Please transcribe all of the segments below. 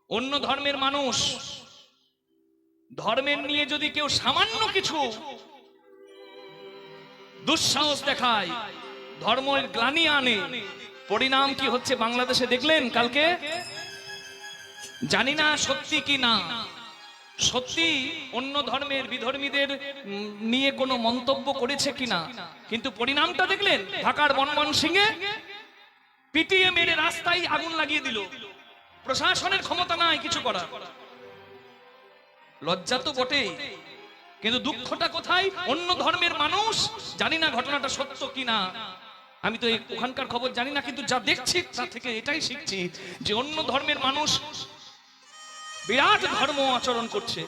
অন্য ধর্মের মানুষ ধর্মের নিয়ে যদি কেউ সামান্য কিছু দুঃসাহস দেখায়, ধর্মের গ্লানি আনে, পরিণাম কি হচ্ছে বাংলাদেশে দেখলেন কালকে? জানি না সত্যি কি না, সত্যি অন্য ধর্মের বিধর্মীদের নিয়ে কোনো মন্তব্য করেছে কিনা, কিন্তু পরিণামটা দেখলেন? ঢাকার ময়মনসিংহে পিটিয়ে মেরে রাস্তায় আগুন লাগিয়ে দিল। প্রশাসনের ক্ষমতা নাই কিছু করার। লজ্জা তো বটেই, কিন্তু দুঃখটা কোথায়? অন্য ধর্মের মানুষ, জানি না ঘটনাটা সত্য কিনা, আমি তো ওখানকার খবর জানি না, কিন্তু যা দেখছি তা থেকে এটাই শিখছি যে অন্য ধর্মের মানুষ বিরাট ধর্ম আচরণ করছে।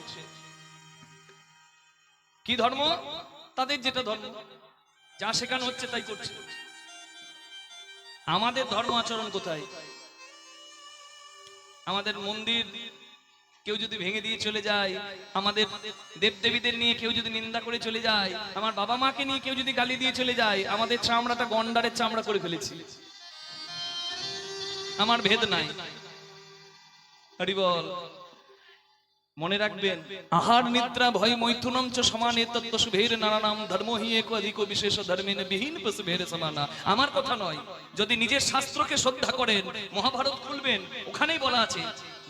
কি ধর্ম? তাদের যেটা ধর্ম, যা শেখানো হচ্ছে তাই করছে। আমাদের ধর্ম আচরণ কোথায়? আমাদের মন্দির কেউ যদি ভেঙে দিয়ে চলে যায়, আমাদের দেবদেবীদের নিয়ে কেউ যদি নিন্দা করে চলে যায়, আমার বাবা মাকে নিয়ে কেউ যদি গালি দিয়ে চলে যায়, আমাদের চামড়াটা গন্ডারের চামড়া করে ফেলেছি, আমার ভেদ নাই। হরি বল। মনে রাখবেন, আহার নিদ্রা ভয় মৈথুনম চ সমানে তত্ত্ব শুভের নানানাম ধর্ম হি এক অধিক বিশেষ ধর্মেন বিহীন পশুভের সমানা। আমার কথা নয়, যদি নিজের শাস্ত্রকে শ্রদ্ধা করেন, মহাভারত খুলবেন, ওখানেই বলা আছে,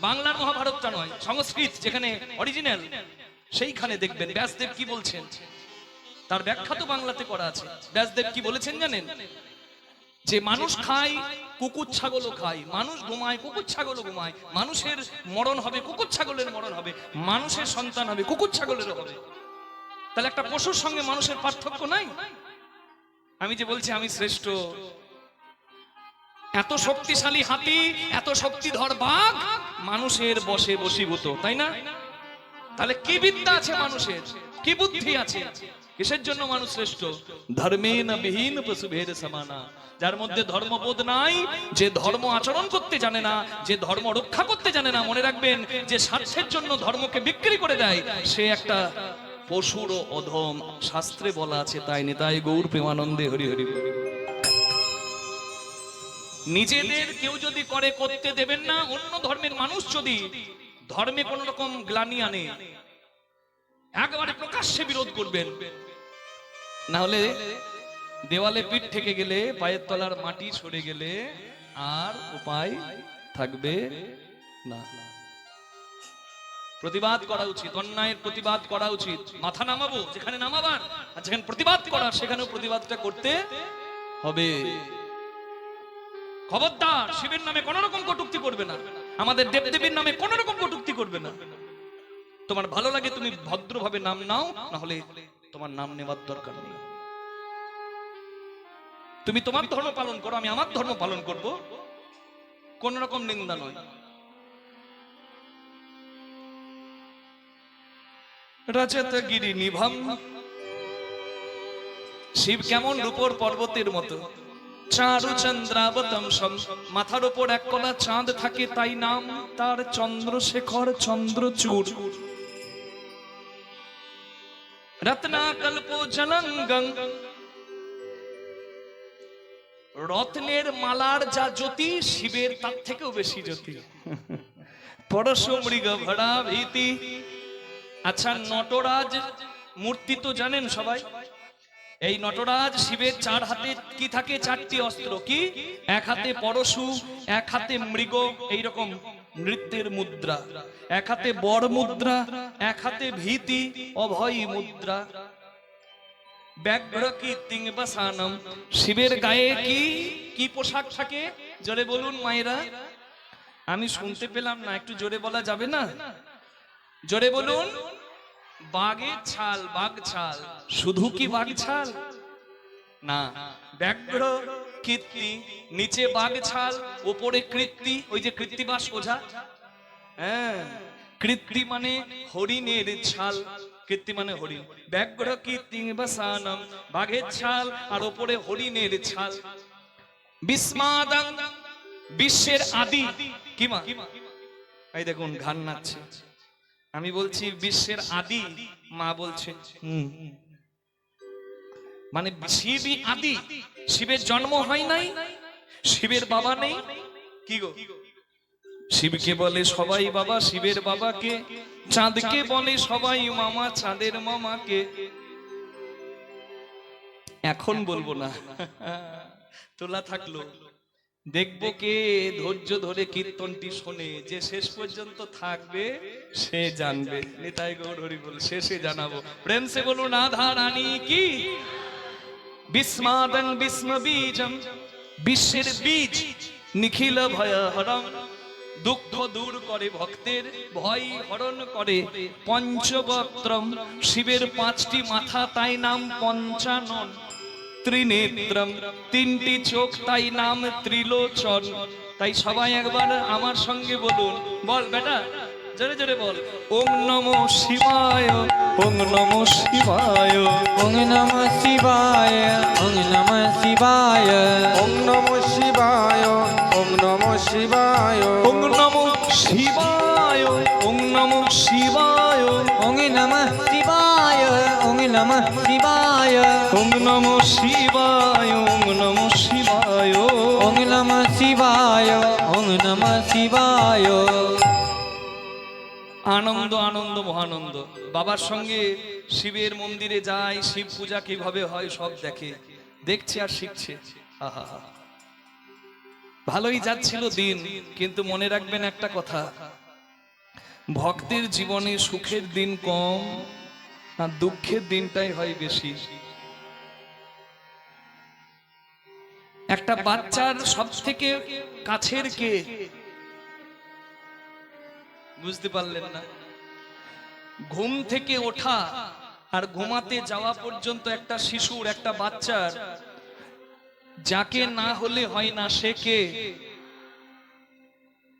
বাংলার মহাভারতটা নয়, সংস্কৃত যেখানে অরিজিনাল, সেইখানে দেখবেন ব্যাসদেব কি বলছেন, তার ব্যাখ্যা তো বাংলাতে করা আছে। ব্যাসদেব কি বলেছেন জানেন? যে মানুষ খায়, কুকুর ছাগলও খায়, মানুষ ঘুমায়, কুকুর ছাগলও ঘুমায়, মানুষের মরণ হবে, কুকুর ছাগলের মরণ হবে, মানুষের সন্তান হবে, কুকুর ছাগলেরও হবে। তাহলে একটা পশুর সঙ্গে মানুষের পার্থক্য নাই? আমি যে বলছি আমি শ্রেষ্ঠ, এত শক্তিশালী হাতি, এত শক্তিধর বাঘ মানুষের বশে বশীভূত, তাই না? তাহলে কি বিদ্যা আছে মানুষের, কি বুদ্ধি আছে? কিসের জন্য মানুষ শ্রেষ্ঠ? ধর্মেন বিহীন পশুভের সমানা। যার মধ্যে ধর্মবোধ নাই, যে ধর্ম আচরণ করতে জানে না, যে ধর্ম রক্ষা করতে জানে না, মনে রাখবেন যে স্বার্থের জন্য ধর্মকে বিক্রি করে দেয়, সে একটা পশুর অধম। শাস্ত্রে বলা আছে, তাই নিতাই গৌর প্রেমানন্দে হরি হরি। নিজেদের কেউ যদি করে, করতে দেবেন না। অন্য ধর্মের মানুষ যদি ধর্মে কোন রকম গ্লানি আনে, একেবারে প্রকাশ্যে বিরোধ করবেন, না হলে দেওয়ালে পিঠ থেকে গেলে, পায়ের তলার মাটি সরে গেলে আর উপায় থাকবে না। প্রতিবাদ করা উচিত, অন্যায়ের প্রতিবাদ করা উচিত। মাথা নামাবো যেখানে নামাবার, আর যেখানে প্রতিবাদ করার সেখানেও প্রতিবাদটা করতে হবে। খবরদার শিবের নামে কোন রকম কটূক্তি করবে না, আমাদের দেবদেবীর নামে কোন রকম কটূক্তি করবে না। তোমার ভালো লাগে তুমি ভদ্রভাবে নাম নাও, না হলে তোমার নাম নেওয়ার দরকার নেই। তুমি তোমার ধর্ম পালন করো, আমি আমার ধর্ম পালন করব, কোন রকম নিন্দা নয়। রাজত গিরি নিভম, শিব কেমন রূপর পর্বতের মতো, চারু চন্দ্রাবতম, মাথার উপর এক কলা চাঁদ থাকে, তাই নাম তার চন্দ্রশেখর চন্দ্রচূড়। রত্নাকল্প জলঙ্গং, রত্নের মালার যা জ্যোতি, শিবের তার থেকেও বেশি জ্যোতি। পরশ মৃগ ভরা ভীতি। আচ্ছা, নটরাজ মূর্তি তো জানেন সবাই। এই নটরাজ শিবের চার হাতে কি থাকে? চারটি অস্ত্র। কি? এক হাতে পরশু, এক হাতে মৃগ, এইরকম নৃত্যের মুদ্রা, এক হাতে বর মুদ্রা, এক হাতে ভীতি অভয় মুদ্রা। ব্যাঘ্র কীর্তিং বসানম, শিবের গায়ে কি কি পোশাক থাকে? জোরে বলুন মায়েরা, আমি শুনতে পেলাম না, একটু জোরে বলা যাবে না? জোরে বলুন। বাঘের ছাল, বাঘ ছাল। শুধু কি বাঘ ছাল? না, ব্যাঘ্র কীর্তি, নিচে বাঘ ছাল, উপরে কৃত্তি, ওই যে কৃত্তিবাস ওঝা, হ্যাঁ, কৃত্তি মানে হরিণের ছাল, কীর্তি মানে হরিণ। ব্যাঘ্র কীর্তি বসানম, বাঘের ছাল আর উপরে হরিণের ছাল। বিস্মাদং, বিশ্বের আদি। কি মা? এই দেখুন ঘান নাচছে। আমি বলছি বিশ্বের আদি, মা বলছে মানে শিবই আদি। শিবের জন্ম হয় নাই, শিবের বাবা নেই, কি গো শিবকে বলে সবাই বাবা শিবের বাবাকে, চাঁদকে বলে সবাই মামা চাঁদের মামাকে। এখন বলবো না, তোলা থাকলো। দেখবো কে ধৈর্য ধরে কীর্তনটি শোনে, যে শেষ পর্যন্ত থাকবে সে জানবে। নিতাই গৌর হরি বল, শেষে জানাবো। প্রেম সে বলুন রাধা রানী কি। বিস্মাদং বিস্ম বীজম, বিশ্বের বীজ নিখিল ভয় হরম, দুঃখ দূর করে ভক্তের ভয় হরণ করে। পঞ্চবক্ত্রম, শিবের পাঁচটি মাথা তাই নাম পঞ্চানন। ত্রিনেত্রম, তিনটি চোখ তাই নাম ত্রিলোচন। তাই সবাই একবার আমার সঙ্গে বলুন, বল বেটা জোরে জোরে বল, ওম নমো শিবায়, ওম নমো শিবায়, ওং নমঃ শিবায়, ওং নমঃ শিবায়, ওম নমঃ শিবায়, ওম নমঃ শিবায়, ওম নমো শিবায়, ওম নমো শিবায়, ওং নমঃ শিবায়, ওং নমঃ শিবায়, ওম নমো শিবায়, ওম নমো শিবায়। ওং নমঃ শিবায়, ওং নমঃ শিবায়। আনন্দ আনন্দ মহানন্দ। বাবার সঙ্গে শিবের মন্দিরে যায়, শিব পূজা কিভাবে হয় সব দেখে, দেখছে আর শিখছে। আহা, ভালোই যাচ্ছিল দিন, কিন্তু মনে রাখবেন একটা কথা, ভক্তের জীবনে সুখের দিন কম আর দুঃখের দিনটাই হয় বেশি। একটা বাচ্চার সব থেকে কাছের কে, বুঝতে পারলেন না? ঘুম থেকে ওঠা আর ঘুমাতে যাওয়া পর্যন্ত একটা শিশুর, একটা বাচ্চার যাকে না হলে হয় না, সে কে?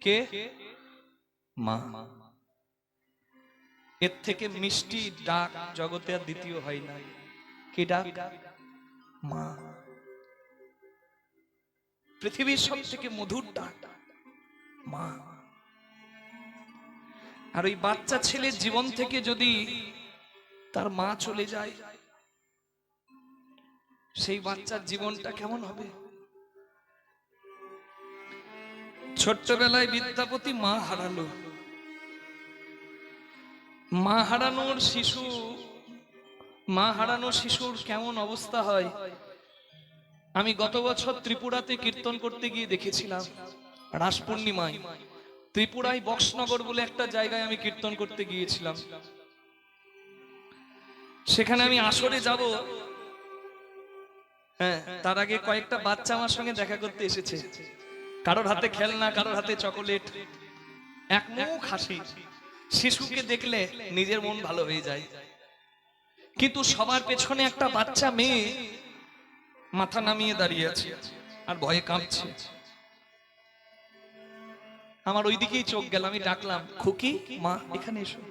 কে? মা। এর থেকে মিষ্টি ডাক জগতে আর দ্বিতীয় হয় না। কি ডাক? মা। পৃথিবীর সব থেকে মধুর ডাক মা। আর ওই বাচ্চা ছেলের জীবন থেকে যদি তার মা চলে যায়, সেই বাচ্চার জীবনটা কেমন হবে? ছোট্টবেলায় বিদ্যাপতি মা হারালো। মা হারানোর শিশু, মা হারানো শিশুর কেমন অবস্থা হয়? আমি গত বছর ত্রিপুরাতে কীর্তন করতে গিয়ে দেখেছিলাম, রাস পূর্ণিমায় ত্রিপুরায় বক্সনগর বলে একটা জায়গায় আমি কীর্তন করতে গিয়েছিলাম। সেখানে আমি আসরে যাব, হ্যাঁ, তার আগে কয়েকটা বাচ্চা আমার সঙ্গে দেখা করতে এসেছে। কারোর হাতে খেলনা, কারোর হাতে চকোলেট, এক মুখ হাসি। শিশুকে দেখলে নিজের মন ভালো হয়ে যায়, কিন্তু সবার পেছনে একটা বাচ্চা মেয়ে মাথা নামিয়ে দাঁড়িয়ে আছে আর ভয়ে কাঁপছে। আমার ওই দিকেই চোখ গেল, আমি ডাকলাম, খুকি, মা এখানে এসো।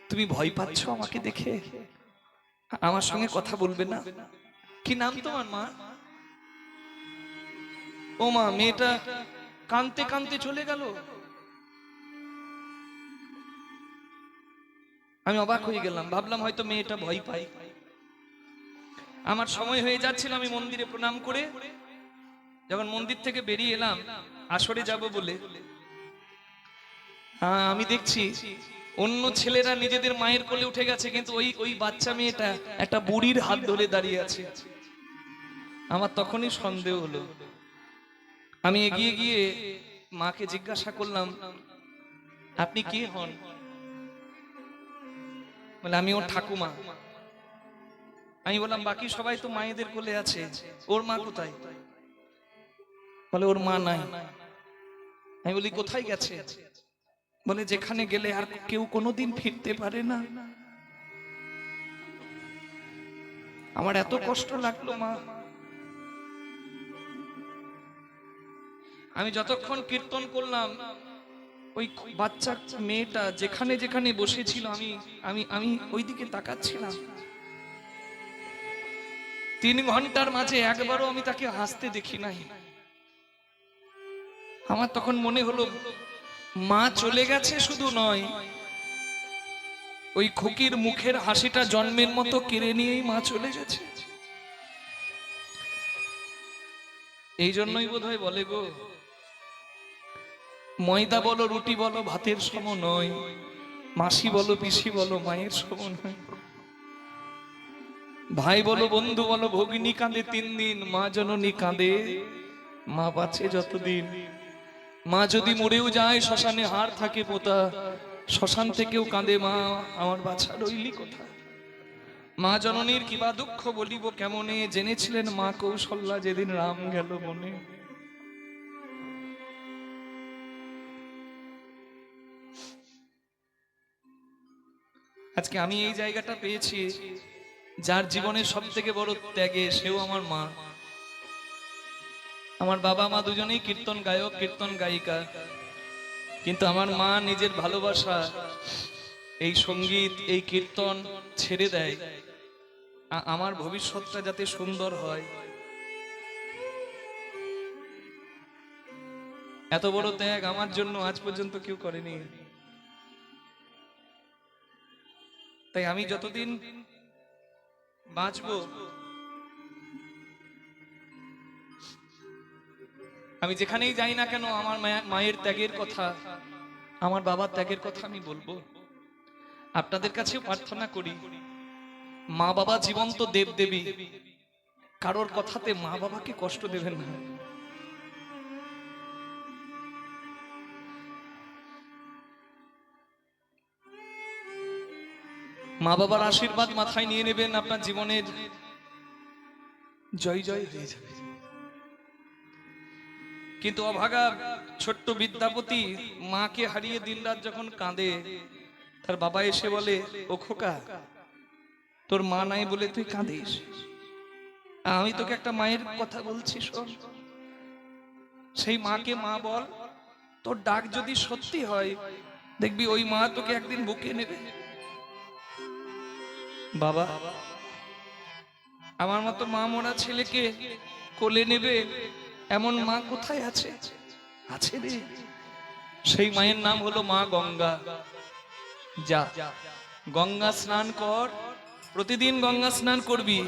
তুমি ভয় পাচ্ছ আমাকে দেখে? আমার সঙ্গে কথা বলবে না? কি নাম তোমার মা? ও মা, মেয়েটা কাঁদতে কাঁদতে চলে গেল। আমি অবাক হয়ে গেলাম, ভাবলাম হয়তো মেয়েটা ভয় পায়। আমার সময় হয়ে যাচ্ছিল, আমি মন্দিরে প্রণাম করে যখন মন্দির থেকে বেরিয়ে এলাম আসরে যাব বলে, আমি দেখছি অন্য ছেলেরা নিজেদের মায়ের কোলে উঠে গেছে, কিন্তু ওই বাচ্চা মেয়েটা একটা বুড়ির হাত ধরে দাঁড়িয়ে আছে। আমার তখনই সন্দেহ হলো। আমি এগিয়ে গিয়ে মাকে জিজ্ঞাসা করলাম, আপনি কে হন? বলে আমি ওর ঠাকুমা। আমি বললাম, বাকি সবাই তো মায়েদের কোলে আছে, ওর মা কোথায়? বলে ওর মা নাই। আমি বলি, কোথায় গেছে? বলে যেখানে গেলে আর কেউ কোনোদিন ফিরতে পারে না। আমার এত কষ্ট লাগলো মা। আমি যতক্ষণ কীর্তন করলাম, ওই বাচ্চা মেয়েটা যেখানে যেখানে বসেছিল, আমি আমি আমি ওইদিকে তাকাচ্ছিলাম। 3 ঘন্টার মাঝে একবারও আমি তাকে হাসতে দেখি নাই। আমার তখন মনে হলো, মা চলে গেছে শুধু নয়, ওই খুকির মুখের হাসিটা জন্মের মতো কেড়ে নিয়েই মা চলে গেছে। এই জন্যই বোধহয় বলে গো, ময়দা বলো রুটি বলো ভাতের সম নয়, মাসি বলো পিসি বলো মায়ের সম নয়, ভাই বলো বন্ধু বলো ভগিনী কাঁদে 3 দিন, মা জননী কাঁদে মা বাঁচে যতদিন। মা যদি মরেও যায় শ্মশানে হাড় থাকে পোতা, শ্মশান থেকেও কাঁদে মা আমার বাছা রইলি কোথা। মা জননীর কিবা দুঃখ বলিব কেমনে, জেনেছিলেন মা কৌশল্যা যেদিন রাম গেল মনে। আজকে আমি এই জায়গাটা পেয়েছি, যার জীবনের সব থেকে বড় ত্যাগে সেও আমার মা। আমার বাবা মা দুজনেই কীর্তন গায়ক কীর্তন গায়িকা, কিন্তু আমার মা নিজের ভালোবাসা এই সঙ্গীত এই কীর্তন ছেড়ে দেয় আমার ভবিষ্যৎটা যাতে সুন্দর হয়। এত বড় ত্যাগ আমার জন্য আজ পর্যন্ত কেউ করেনি। তাই আমি যতদিন বাঁচবো, আমি যেখানেই যাই না কেন আমার মায়ের ত্যাগের কথা, আমার বাবার ত্যাগের কথা আমি বলবো। আপনাদের কাছেও প্রার্থনা করি, মা বাবা জীবন্ত দেব দেবী, কারোর কথাতে মা বাবাকে কষ্ট দেবেন না। মা বাবার আশীর্বাদ মাথায় নিয়ে নেবেন, আপনার জীবনের জয় জয় হয়ে যাবে। কিন্তু অভাগা ছোট্ট বিদ্যাপতি মাকে হারিয়ে দিনরাত যখন কাঁদে, তার বাবা এসে বলে, ও খোকা তোর মা নাই বলে তুই কাঁদিস, আমি তোকে একটা মায়ের কথা বলছি শোন। সেই মাকে মা বল, তোর ডাক যদি সত্যি হয় দেখবি ওই মা তোকে একদিন বুকে নেবে। বাবা আমার মতো মা মরা ছেলেকে কোলে নেবে এমন মা কোথায় আছে? আছে রে, সেই মায়ের নাম হলো মা গঙ্গা। যা গঙ্গা স্নান কর, প্রতিদিন গঙ্গা স্নান করবি,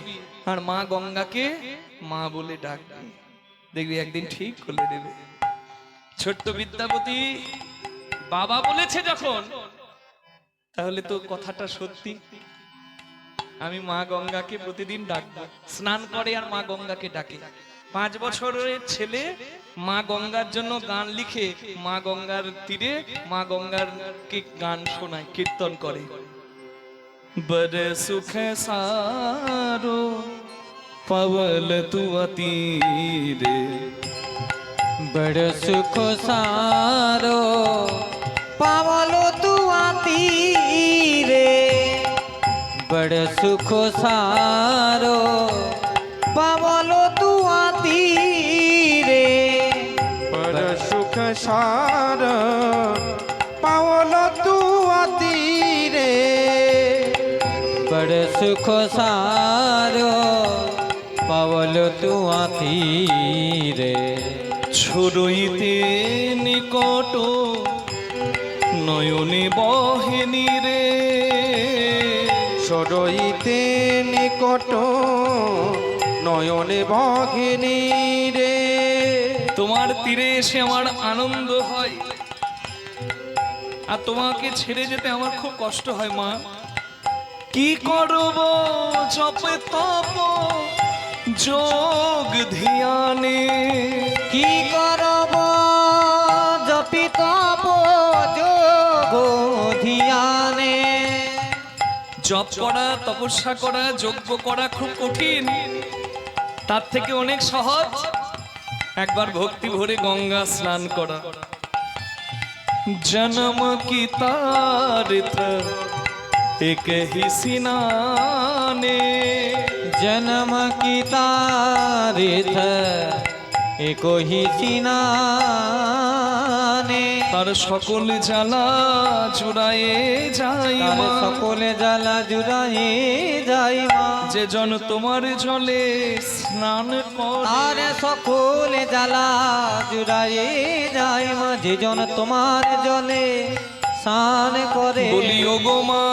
আর মা গঙ্গাকে মা বলে ডাকবি, দেখবি একদিন ঠিক কোলে নেবে। ছোট্ট বিদ্যাপতি বাবা বলেছে যখন, তাহলে তো কথাটা সত্যি। আমি মা গঙ্গাকে প্রতিদিন ডাকবো, স্নান করে আর মা গঙ্গাকে ডাকে। 5 বছরের ছেলে মা গঙ্গার জন্য গান লিখে মা গঙ্গার তীরে মা গঙ্গার কে গান শোনায়, কীর্তন করে। বড় সুখ সারো পবল তুয়া তীরে, बड़ सुख सारो पावलो तू तीरे, बड़ सुख सारो पावलो तू तीरे, पर सुख सार पावल तू तीरे, बड़ सुख सारो पावलो तू तीरे। ছড়ইতে নিকট নয়নে বহেনি রে, সরইতে নিকট নয়নে বঘিনী রে, তোমার তীরে এসে আমার আনন্দ হয়, আর তোমাকে ছেড়ে যেতে আমার খুব কষ্ট হয় মা। কি করব জপে তপ যোগ ধ্যানে, কি করব জপি তপ যোগ ধ্যানে। জপ করা তপস্যা করা যজ্ঞ করা খুব কঠিন, তার থেকে অনেক সহজ একবার ভক্তি ভরে গঙ্গা স্নান করা। জন্ম কি তারিত এক হি সিনানে, जन्म की तारीथ एको ही सिनाने, তার সকল জ্বালা জুড়ায়ে যাই तार মা, सकले जला जुराए जाई मा, যে জন তোমার জলে স্নান করে, तार सकले जला जुराए जाई मा, जे जन तुम्हार जले स्नान करे। বলি ও গো মা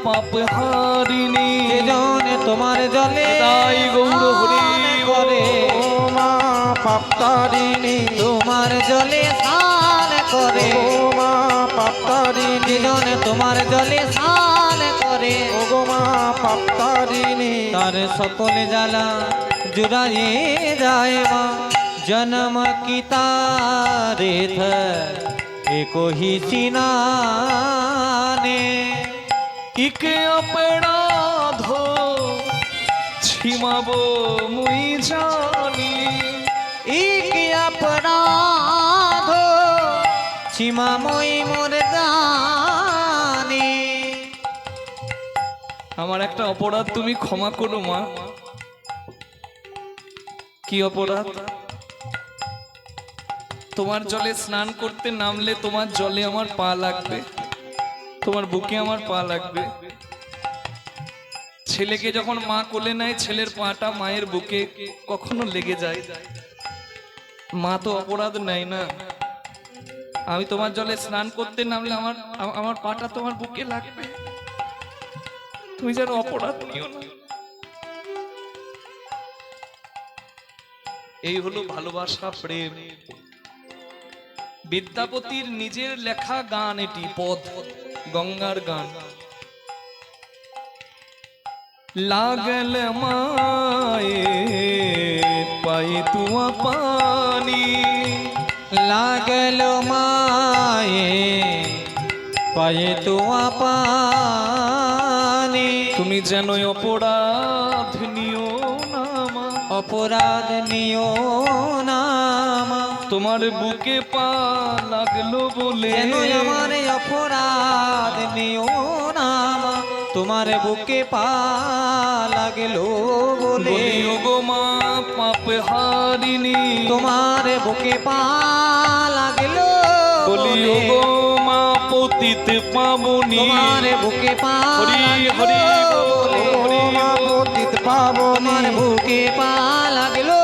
পাপ হারিণী, যে জন তোমার জলে তাই গৌর হরি করে, ও মা পাপতারিণী, তোমার জলে স্নান করে ওগো মা পাপতারিণী যেজন তোমার জলে স্নান করে ওগো মা পাপতারিণী তার সকল জ্বালা জুড়াইয়ে যায় মা জন্ম কি তারে एको ही सिनाने ইক অপরাধ ছিমাবো মুই জানি एक अपराध सीमा मोई मोर जाने আমার একটা অপরাধ তুমি ক্ষমা করো মা। কি অপরাধ? তোমার জলে স্নান করতে নামলে তোমার জলে আমার পা লাগবে, তোমার বুকে আমার পা লাগবে। ছেলেকে যখন মা কোলে নেয় ছেলের পাটা মায়ের বুকে কখনো লেগে যায়। মা তো অপরাধ নেয় না। আমি তোমার জলে স্নান করতে নামলে আমার আমার পাটা তোমার বুকে লাগবে, তুমি যেন অপরাধ নিও না। এই হলো ভালোবাসা, প্রেম। বিদ্যাপতির নিজের লেখা গান এটি, পদ, গঙ্গার গান। লাগল মায়ে পাই তুয়া পানি, लागल माए पाए तुआ पानी তুমি যেন অপরাধ নিও না মা। अपराध नियो नाम তোমার বুকে পা লাগলো বলে যেন আমার अपराध नियो नाम तुम्हारे बुके पा लागलो बोले বলিও গো মা পাপ হারিনি, तुम्हारे बुके पा लागलो বলিও बोले গো মা পতিত পাবনি। तुम्हारे बुके पा হরি হরি বল, হরি ওগো মা পতিত পাবনী তোমার বুকে পা লাগলো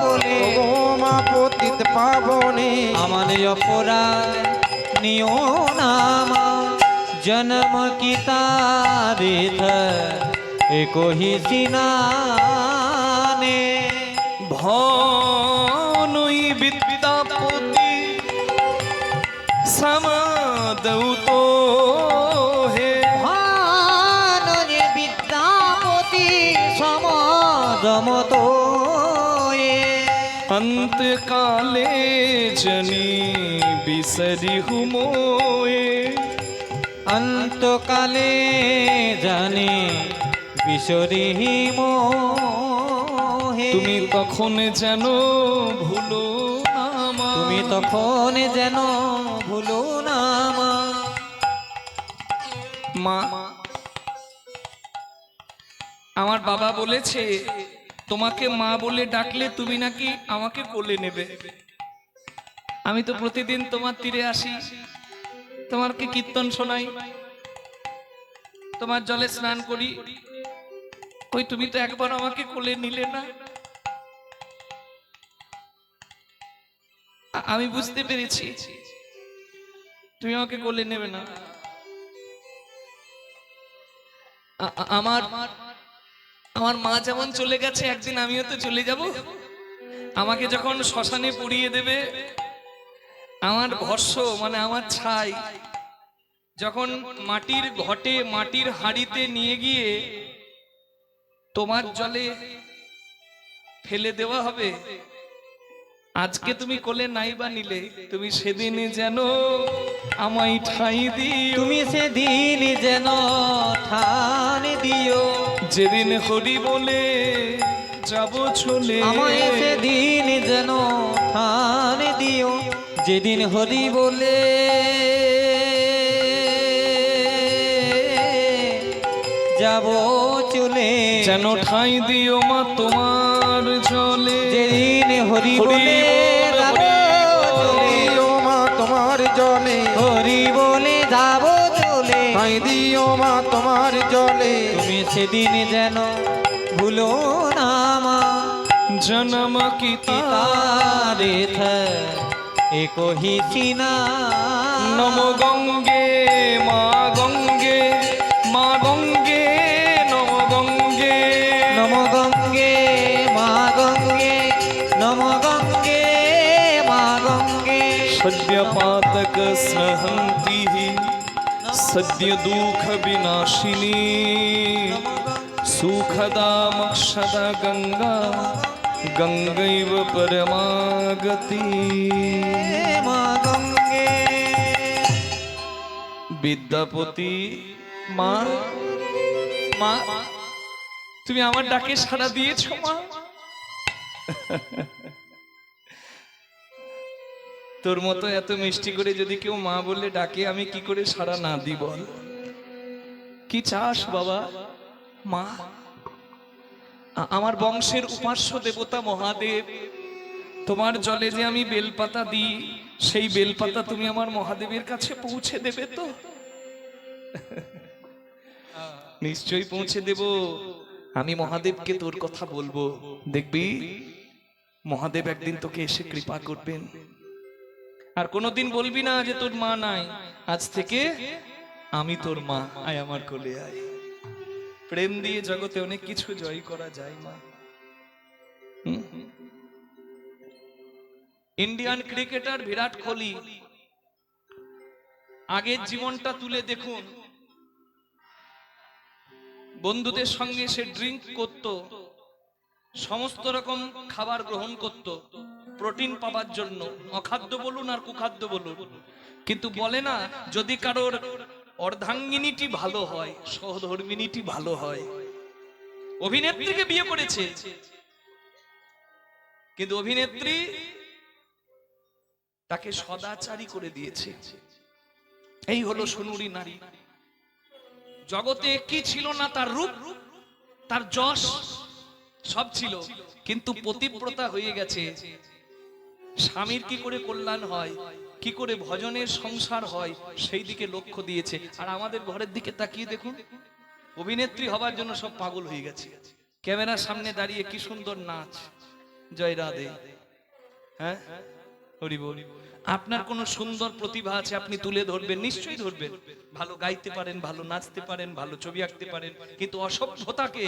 বলে ওগো মা পতিত পাবনী আমার অপরাধ নিও নাম জন্ম কি তারিখ एको ही सिनाने ভনই বিদ্যাপতি সমাদৌ তো হে। ভান যে বিদ্যাপতি সমাদমতো অন্তকালে জনি বিসরি হুমোয়ে, অন্তকালে জানি বিশরি মোহে তুমি তখন যেন ভুলো না মা। তুমি তখন যেন ভুলো না মা, আমার বাবা বলেছে তোমাকে মা বলে ডাকলে তুমি নাকি আমাকে কোলে নেবে। আমি তো প্রতিদিন তোমার তীরে আসি, তোমাকে কীর্তন শোনাই, তোমার জলে স্নান করি, ওই তুমি তো একবার আমাকে কোলে নিলে না। আমি বুঝতে পেরেছি তুমি আমাকে কোলে নেবে না। আমার আমার মা যেমন চলে গেছে, একদিন আমিও তো চলে যাব। আমাকে যখন শ্মশানে পুড়িয়ে দেবে, আমার ভস্য মানে আমার ছাই যখন মাটির ঘটে মাটির হাঁড়িতে নিয়ে গিয়ে তোমার জলে ফেলে দেওয়া হবে, আজকে তুমি কোলে নাই বা নিলে, তুমি সেদিন যেন আমায় ঠাই দিও। তুমি সেদিন যেন ঠান দিও যেদিন হরি বলে যাব চলে, আমায় সেদিন যেন ঠান দিও যেদিন হরি বলে যাব চলে যেন ঠাই দিও মা তোমার জলে। যেদিন হরি বলে যাব চলে দিও মা তোমার জলে হরি বলে যাব চলে ঠাঁই দিও মা তোমার জলে তুমি সেদিন যেন ভুলো না মা জনম কি তারে एको ही सीना নম গঙ্গে মা গঙ্গে, মা গঙ্গে নম গঙ্গে, নম গঙ্গে মা গঙ্গে নম গঙ্গে মা গঙ্গে সদ্য পাতক सद्य दुख विनाशिनी सुखदा मोक्षदा गंगा गंगैव परमागति হে মা গঙ্গে বিদ্যাপতি মা মা তুমি আমার ডাকে সাড়া দিয়েছো মা তোর মতো এত মিষ্টি করে যদি কেউ মা বলে ডাকে আমি কি করে সাড়া না দিব কি চাস বাবা মা আমার বংশের উপাস্য দেবতা মহাদেব তোমার জলে যে আমি বেলপাতা দিই সেই বেলপাতা তুমি আমার মহাদেবের কাছে পৌঁছে দেবে তো নিশ্চয়ই পৌঁছে দেব আমি মহাদেবকে তোর কথা বলবো দেখবি মহাদেব একদিন তোকে এসে কৃপা করবেন আর কোনোদিন বলবি না যে তোর মা নাই আজ থেকে আমি তোর মা আয় আমার কোলে আয় প্রেম দিয়ে জগতে অনেক কিছু জয় করা যায় মা ইন্ডিয়ান ক্রিকেটার বিরাট কোহলি আগের জীবনটা তুলে দেখুন বন্ধুদের সঙ্গে সে ড্রিঙ্ক করত সমস্ত রকম খাবার গ্রহণ করত প্রোটিন পাওয়ার জন্য অখাদ্য বলুন আর কুখাদ্য বলুন কিন্তু বলে না যদি কারোর অর্ধাঙ্গিনীটি ভালো হয় সহধর্মিনীটি ভালো হয় অভিনেত্রীকে বিয়ে করেছে কিন্তু অভিনেত্রী তাকে সদাচারী করে দিয়েছে এই হলো সুনুরি নারী জগতে কি ছিল না তার রূপ তার যশ সব ছিল কিন্তু পতিব্রতা হয়ে গেছে স্বামীর কি করে কল্যাণ হয় কি করে ভজনের সংসার হয় সেই দিকে লক্ষ্য দিয়েছে আর আমাদের ঘরের দিকে তাকিয়ে দেখুন অভিনেত্রী হবার জন্য সব পাগল হয়ে গেছে ক্যামেরার সামনে দাঁড়িয়ে কি সুন্দর নাচ জয় রাধে হ্যাঁ হরি বল আপনার কোন সুন্দর প্রতিভা আছে আপনি তুলে ধরবেন নিশ্চয়ই ধরবেন ভালো গাইতে পারেন ভালো নাচতে পারেন ভালো ছবি আঁকতে পারেন কিন্তু অসভ্যতাকে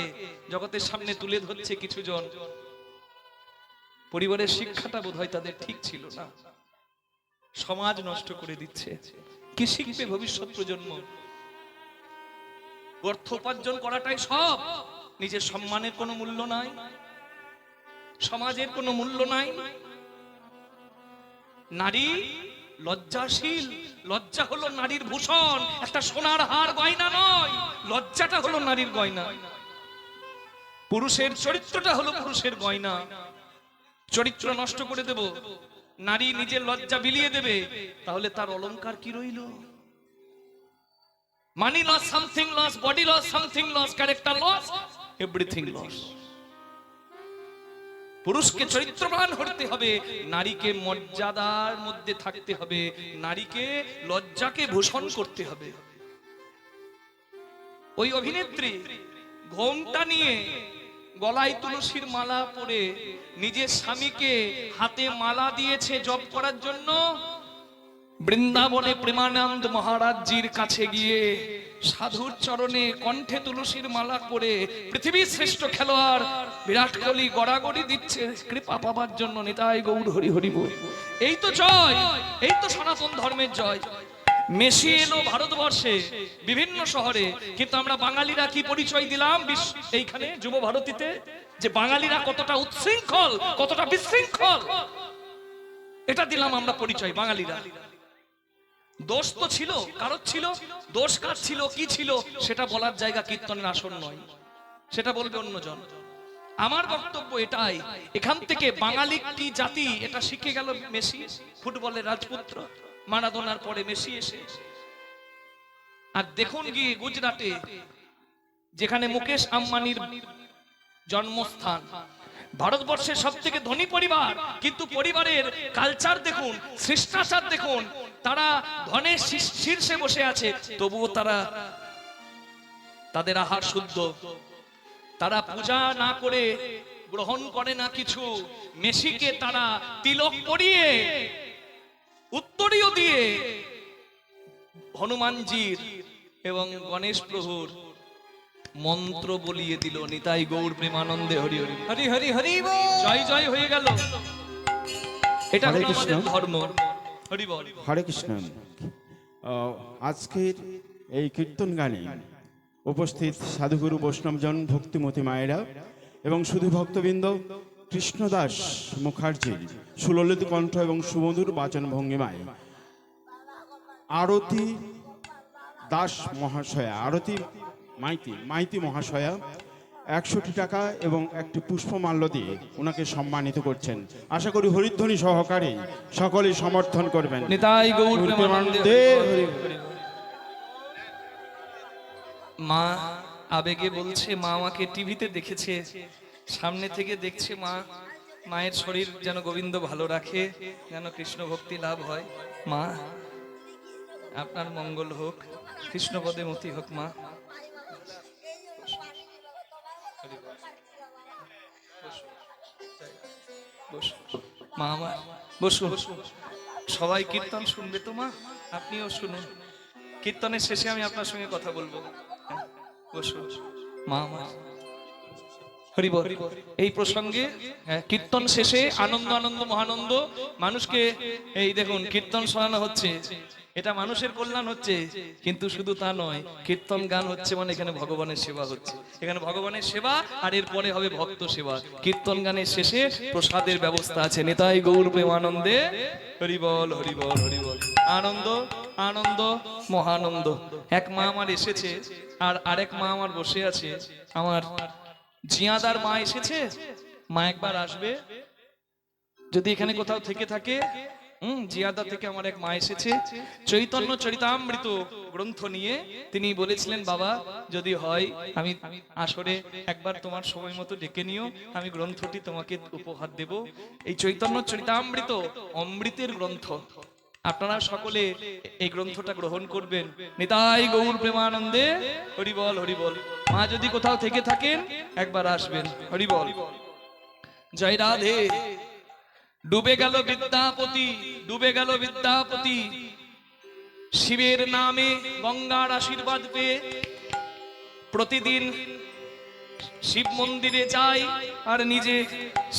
জগতের সামনে তুলে ধরছে কিছু জন পরিবারের শিক্ষাটা বোধহয় তাদের ঠিক ছিল না সমাজ নষ্ট করে দিচ্ছে কি শিখবে ভবিষ্যৎ প্রজন্ম অর্থ উপার্জন করাটাই সব নিজের সম্মানের কোনো মূল্য নাই সমাজের কোনো মূল্য নাই নারী লজ্জাশীল লজ্জা হলো নারীর ভূষণ একটা সোনার হার গয়না নয় লজ্জাটা হলো নারীর গয়না পুরুষের চরিত্রটা হলো পুরুষের গয়না চরিত্র নষ্ট করে দেব নারী নিজের লজ্জা বিলিয়ে দেবে তাহলে তার অলংকার কি রইল money loss something loss body loss something loss character loss everything loss পুরুষকে চরিত্রবান হতে হবে নারীকে মর্যাদার মধ্যে থাকতে হবে নারীকে লজ্জাকে ভূষণ করতে হবে ওই অভিনেত্রী ঘোমটা নিয়ে গলায় তুলসীর মালা পরে নিজের স্বামীকে হাতে মালা দিয়েছে জপ করার জন্য বৃন্দাবনে প্রেমানন্দ মহারাজজির কাছে গিয়ে সাধুর চরণে কণ্ঠে তুলসীর মালা পরে পৃথিবীর শ্রেষ্ঠ খেলোয়াড় বিরাট কোহলি গড়াগড়ি দিচ্ছে কৃপা পাবার জন্য নিতাই গৌর হরি হরি বল এই তো জয় এই তো সনাতন ধর্মের জয় মেসি এলো ভারতবর্ষে বিভিন্ন শহরে কিন্তু আমরা বাঙালিরা কি পরিচয় দিলাম এইখানে যুব ভারতীতে যে বাঙালিরা কতটা উচ্ছৃঙ্খল কতটা বিশৃঙ্খল এটা দিলাম আমরা পরিচয় বাঙালিরা দোষ তো ছিল কারোর ছিল দোষ কার ছিল কি ছিল সেটা বলার জায়গা কীর্তনের আসন নয় সেটা বলবে অন্যজন আমার বক্তব্য এটাই এখান থেকে বাঙালি কি জাতি এটা শিখে গেল মেসি ফুটবলের রাজপুত্র মারাদোনার পরে মেসি এসে আর দেখুন গিয়ে গুজরাটে যেখানে মুকেশ আম্বানির জন্মস্থান ভারতবর্ষের সব থেকে ধনী পরিবার কিন্তু পরিবারের কালচার দেখুন শিষ্টাচার দেখুন তারা ধনের শীর্ষে বসে আছে তবুও তারা তাদের আহার শুদ্ধ তারা পূজা না করে গ্রহণ করে না কিছু মেসিকে তারা তিলক পরিয়ে উত্তরীয় দিয়ে হনুমানজির এবং গণেশ প্রভুর মন্ত্র বলিয়ে দিল নিতাই গৌর প্রেমানন্দে হরি হরি হরি হরি হরি বল জয় জয় হয়ে গেল এটা হলো আমাদের ধর্ম হরি বল হরে কৃষ্ণ আজকের এই কীর্তন গানে উপস্থিত সাধুগুরু বৈষ্ণবজন, ভক্তিমতী মায়েরা এবং শুধু ভক্তবৃন্দ কৃষ্ণদাস মুখার্জির সুললিত কণ্ঠ এবং সুমধুর বাচন ভঙ্গিমায় আরতি দাস মহাশয়া, আরতি মাইতি মহাশয়া 100টি টাকা এবং একটি পুষ্পমাল্য দিয়ে ওনাকে সম্মানিত করছেন। আশা করি হরিধ্বনি সহকারে সকলেই সমর্থন করবেন। নিতাই গৌর প্রেমানন্দে। মা আবেগে বলছে, মা আমাকে টিভিতে দেখেছে, সামনে থেকে দেখছে, মা মায়ের শরীর যেন গোবিন্দ ভালো রাখে, যেন কৃষ্ণ ভক্তি লাভ হয়। মা আপনার মঙ্গল হোক, কৃষ্ণপদে মতি হোক। মা মা আমার বসুন, সবাই কীর্তন শুনবে তো মা, আপনিও শুনুন। কীর্তনের শেষে আমি আপনার সঙ্গে কথা বলবো। বসুন মা আমার, হরি বল। এই প্রসঙ্গে কীর্তন শেষে আনন্দ আনন্দ মহানন্দ মানুষকে, এই দেখুন কীর্তন শোনানো হচ্ছে, এটা মানুষের কল্যাণ হচ্ছে, কিন্তু শুধু তা নয়, কীর্তন গান হচ্ছে মানে এখানে ভগবানের সেবা হচ্ছে, এখানে ভগবানের সেবা, আর এরপরে হবে ভক্ত সেবা। কীর্তন গানের শেষে প্রসাদের ব্যবস্থা আছে। নিতাই গৌর প্রেমানন্দে, হরি বল হরি বল হরি বল। আনন্দ আনন্দ মহানন্দ। এক মা আমার এসেছে, আর আরেক মা আমার বসে আছে। আমার জিয়াদার মা এসেছে, মা একবার আসবে যদি এখানে কোথাও থেকে থাকে। জিয়াদা থেকে আমার এক মা এসেছে, চৈতন্য চরিতামৃত গ্রন্থ নিয়ে। তিনি বলেছিলেন, বাবা যদি হয় আমি আসরে একবার তোমার সময় মতো ডেকে নিও, আমি গ্রন্থটি তোমাকে উপহার দেব। এই চৈতন্য চরিতামৃত অমৃতের গ্রন্থ, আপনারা সকলে এই গ্রন্থটা গ্রহণ করবেন। নিতাই গৌর প্রেমানন্দে, হরি বল হরি বল। মা যদি কোথাও থেকে থাকেন একবার আসবেন, হরি বল। জয় রাধে। ডুবে গেল বিদ্যাপতি, ডুবে গেল বিদ্যাপতি, শিবের নামে গঙ্গার আশীর্বাদ পেয়ে প্রতিদিন শিব মন্দিরে যায় আর নিজে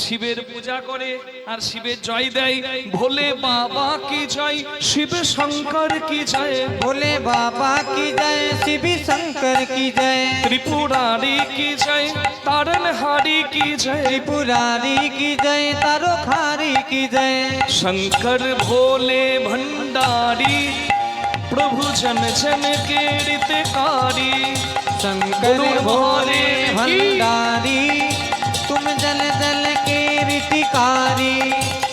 শিবের পূজা করে আর শিবের জয় দেয়। ভোলে বাবা কি জয়, শিব শঙ্কর কি জয়, भोले बाबा की जय, शिव शंकर की जय, ত্রিপুরারি কি জয়, तारनहारी की जय, त्रिपुरारी की जय, तारोखारी की जय, शंकर भोले भंडारी, प्रभु जन जन के रितकारी। शंकर भोले भंडारी, तुम जल जल के रीतिकारी।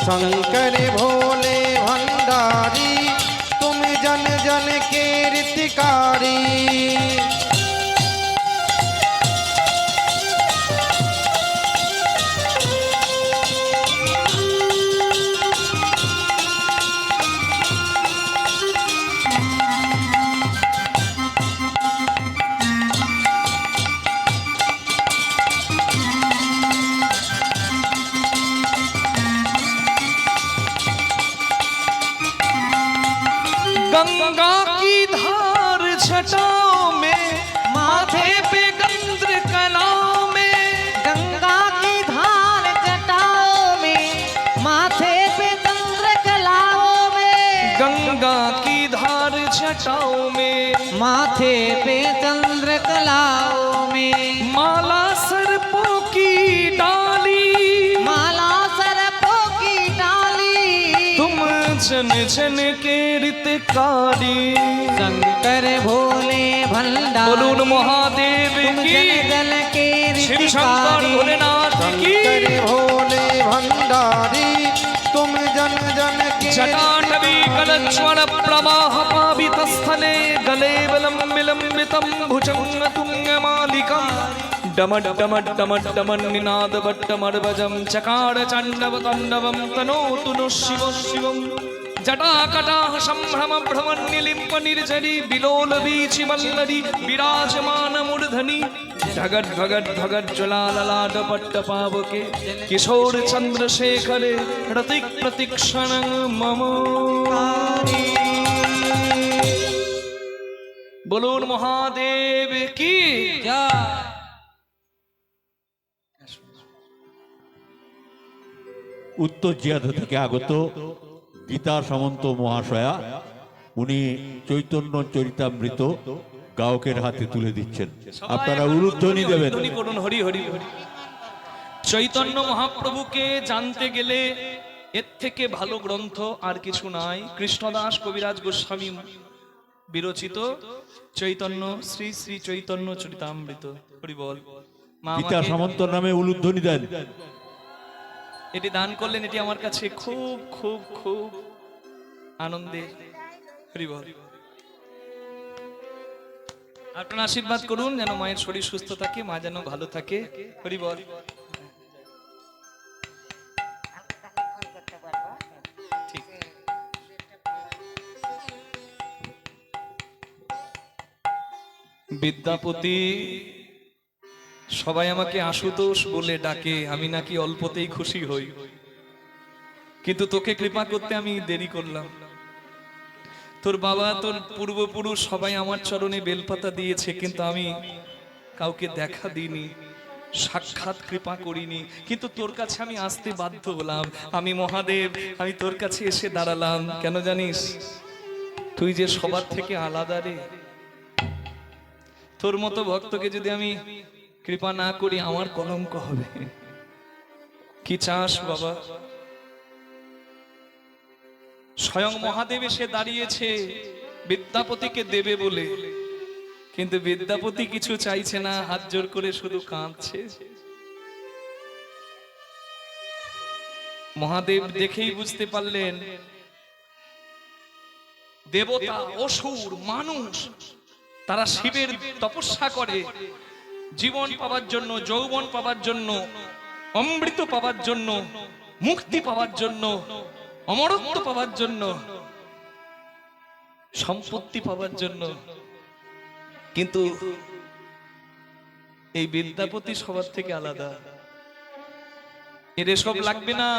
शंकर भोले भंडारी, तुम जन जन के रीतिकारी। गंगा की धार छटाओं में, माथे पे गंध कलाओं में, गंगा की धार जटाओं में, माथे पे चंद्र कलाओं में, गंगा की धार छटाओं में, माथे पे चंद्र कलाओं में, माला सर्पों की डाली, माला सरपों की डाली। तुम जन जन के रितकारी। शंकर भोले भंडारी, बोलून महादेव तुम की, जन जन के शिव शंकर रीतिकारी। भोलेनाथ की। शंकर भोले भंडारी, तुम जन जन के जटाटवी कलक्ष्मण प्रवाह पावितस्थले, गले विलम्बितं भुजङ्गतुङ्गमालिकम्, डमड् डमड् डमड् डमन् निनाद भट्टमर्वजं चकार चण्डवताण्डवं तनोतु नः शिवः शिवम्। जटाकटाः सम्भ्रम भ्रमण्यलिम्प निर्जरी, विलोल वीचि वल्लरी, विराजमान मूर्धनि, धगट धगट धगट ज्वलाललाट पट्ट पावके, किशोर चंद्रशेखरे रतिक प्रतिक्षण मम। बोलून महादेव की जय। উত্তর জিয়াদ থেকে আগত গীতা সামন্ত মহাশয়া উনি চৈতন্য চরিতামৃত গায়কের হাতে তুলে দিচ্ছেন। সবাই আপনারা এখন উলুধ্বনি দেবেন। উলুধ্বনি করুন, হরি হরি হরি। চৈতন্য মহাপ্রভুকে জানতে গেলে এর থেকে ভালো গ্রন্থ আর কিছু নাই। কৃষ্ণদাস কবিরাজ গোস্বামী বিরচিত চৈতন্য শ্রী শ্রী চৈতন্য চরিতামৃত। হরি বল। মা গীতা আমাকে সামন্ত নামে উলুধ্বনি দেন। এটি দান করলেন, এটি আমার কাছে খুব খুব খুব আনন্দের। হরি বল। আপনারা আশীর্বাদ করুন যেন মায়ের শরীর সুস্থ থাকে, মা যেন ভালো থাকে। হরি বল। ঠিক। বিদ্যাপতি, সবাই আমাকে আশুতোষ বলে ডাকে, আমি নাকি অল্পতেই খুশি হই, কিন্তু তোকে কৃপা করতে আমি দেরি করলাম। তোর বাবা, তোর পূর্বপুরুষ সবাই আমার চরণে বেলপাতা দিয়েছে, কিন্তু আমি কাউকে দেখা দিইনি, সাক্ষাৎ কৃপা করিনি, কিন্তু তোর কাছে আমি আসতে বাধ্য হলাম। আমি মহাদেব, আমি তোর কাছে এসে দাঁড়ালাম। কেন জানিস? তুই যে সবার থেকে আলাদা রে। তোর মতো ভক্তকে যদি আমি কৃপা না করি আমার কলঙ্ক হবে। কি চাস বাবা? স্বয়ং মহাদেব এসে দাঁড়িয়েছে বিদ্যাপতিকে দেবে বলে, কিন্তু বিদ্যাপতি কিছু চাইছে না, হাত জোর করে শুধু কাঁদছে। মহাদেব দেখেই বুঝতে পারলেন দেবতা, অসুর, মানুষ তারা শিবের তপস্যা করে জীবন পাওয়ার জন্য, যৌবন পাওয়ার জন্য, অমৃত পাওয়ার জন্য, মুক্তি পাওয়ার জন্য, অমরত্ব পাওয়ার জন্য, সম্পত্তি পাওয়ার জন্য। কিন্তু এই বিদ্যাপতি সবার থেকে আলাদা। এর সব লাগবে না।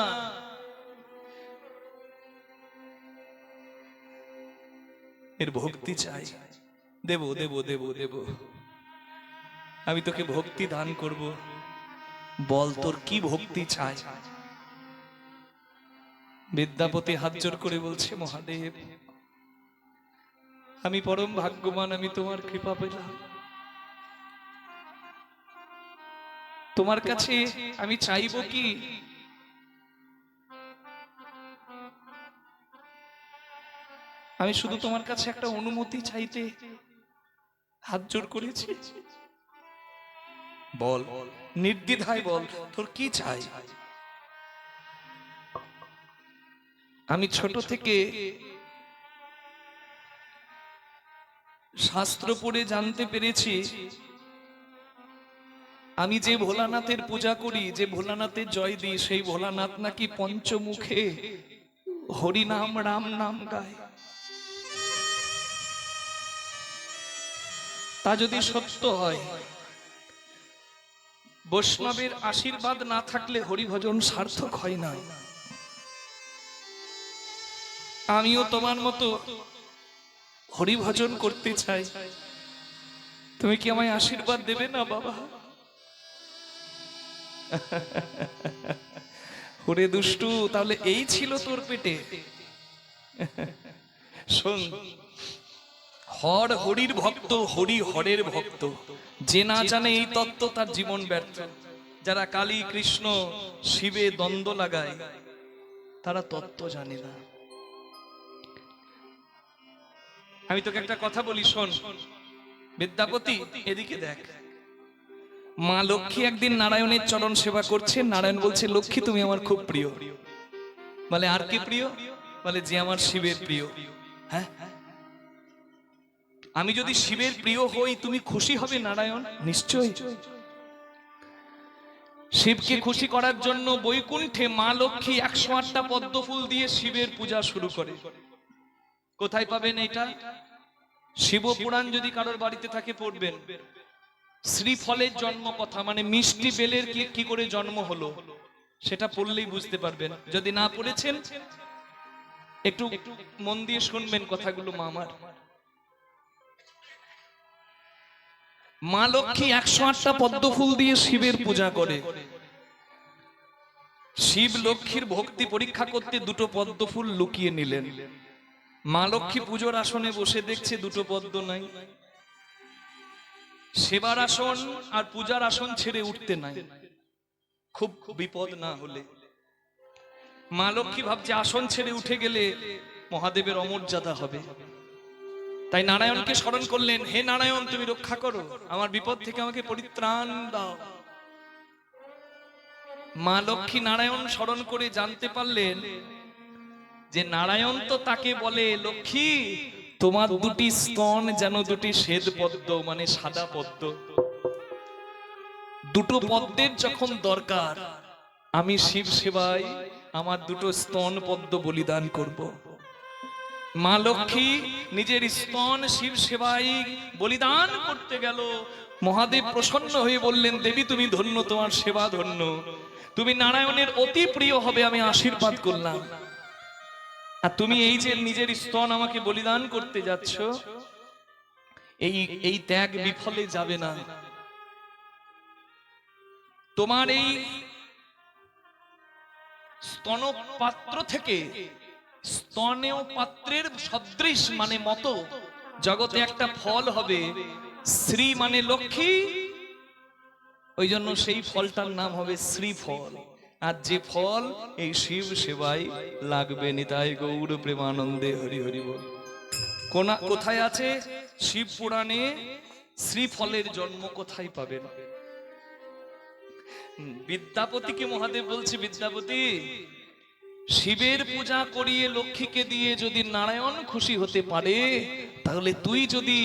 এর ভক্তি চাই। দেব দেব দেব দেব, আমি তোকে ভক্তি দান করব। বল তোর কি ভক্তি চাই? বিদ্যাপতি হাত জোর করে বলছে, মহাদেব আমি পরম ভাগ্যবান, আমি তোমার কৃপা পেলাম। তোমার কাছে আমি চাইবো কি? আমি শুধু তোমার কাছে একটা অনুমতি চাইতে হাত জোর করেছি। বল, নির্দ্বিধায় বল, তোর কি চাই? আমি ছোট থেকে শাস্ত্র পড়ে জানতে পেরেছি, আমি যে ভোলানাথের পূজা করি, যে ভোলানাথের জয় দিই, সেই ভোলানাথ নাকি পঞ্চমুখে হরি নাম রাম নাম গায়। তা যদি সত্য হয়, বৈষ্ণবের আশীর্বাদ না থাকলে হরিভজন সার্থক হয় না। আমিও তোমার মতো হরিভজন করতে চাই। তুমি কি আমায় আশীর্বাদ দেবে না বাবা? হরে দুষ্টু, তাহলে এই ছিল তোর পেটে? শোন, হর হরির ভক্ত, হরি হরের ভক্ত। যে না জানে এই তত্ত্ব তার জীবন ব্যর্থ। যারা কালী কৃষ্ণ শিবে দ্বন্দ্ব লাগায় তারা তত্ত্ব জানে না। আমি তোকে একটা কথা বলি, শোন বিদ্যাপতি, এদিকে দেখ। মা লক্ষ্মী একদিন নারায়ণের চরণ সেবা করছে। নারায়ণ বলছে, লক্ষ্মী তুমি আমার খুব প্রিয়। বলে, আর কি প্রিয়? বলে, যে আমার শিবের প্রিয়। হ্যাঁ, আমি যদি শিবের প্রিয় হই তুমি খুশি হবে নারায়ণ? নিশ্চয়। শিবকে খুশি করার জন্য বৈকুণ্ঠে মা লক্ষ্মী 108টা পদ্ম ফুল দিয়ে শিবের পূজা শুরু করে। কোথায় পাবেন এটা? শিবপুরাণ যদি কারোর বাড়িতে থাকে পড়বেন। শ্রীফলের জন্ম কথা, মানে মিষ্টি বেলের কি করে জন্ম হলো সেটা পড়লেই বুঝতে পারবেন। যদি না পড়েছেন একটু মন দিয়ে শুনবেন কথাগুলো। মামার মা লক্ষ্মী 108টা পদ্ম ফুল দিয়ে শিবের পূজা করে। শিব লক্ষ্মীর ভক্তি পরীক্ষা করতে দুটো পদ্ম ফুল লুকিয়ে নিলেন। মা লক্ষ্মী পুজোর আসনে বসে দেখছে দুটো পদ্ম নাই, সেবার আসন আর পূজার আসন ছেড়ে উঠতে নাই, খুব বিপদ না হলে। মা লক্ষ্মী ভাবছে আসন ছেড়ে উঠে গেলে মহাদেবের অমর্যাদা হবে, তাই নারায়ণকে স্মরণ করলেন, হে নারায়ণ তুমি রক্ষা করো, আমার বিপদ থেকে আমাকে পরিত্রাণ দাও। মা লক্ষ্মী নারায়ণ স্মরণ করে জানতে পারলেন যে নারায়ণ তো তাকে বলে, লক্ষ্মী তোমার দুটি স্তন যেন দুটি শ্বেত পদ্ম, মানে সাদা পদ্ম, দুটো পদ্মের যখন দরকার আমি শিব সেবায় আমার দুটো স্তন পদ্ম বলিদান করব। মা লক্ষ্মী নিজের স্তন শিব সেবায় বলিদান করতে গেল। মহাদেব প্রসন্ন হয়ে বললেন, দেবী তুমি ধন্য, তোমার সেবা ধন্য, তুমি নারায়ণের অতি প্রিয় হবে, আমি আশীর্বাদ করলাম। আর তুমি এই যে নিজের স্তন আমাকে বলিদান করতে যাচ্ছ, এই ত্যাগ বিফলে যাবে না। তোমার এই স্তনপাত্র থেকে স্তনেও পাত্রের সদৃশ মানে মতো জগতে একটা ফল হবে, শ্রী মানে লক্ষ্মী, ওই জন্য সেই ফলটার নাম হবে শ্রীফল। আর যে ফল এই শিব সেবায় লাগবে। নিতাই গৌর প্রেমানন্দে হরি হরি বল। কোথায় আছে শিব পুরাণে শ্রীফলের জন্ম কোথায় পাবেন? বিদ্যাপতিকে মহাদেব বলছে, বিদ্যাপতি শিবের পূজা করিয়ে লক্ষ্মীকে দিয়ে যদি নারায়ণ খুশি হতে পারে, তাহলে তুই যদি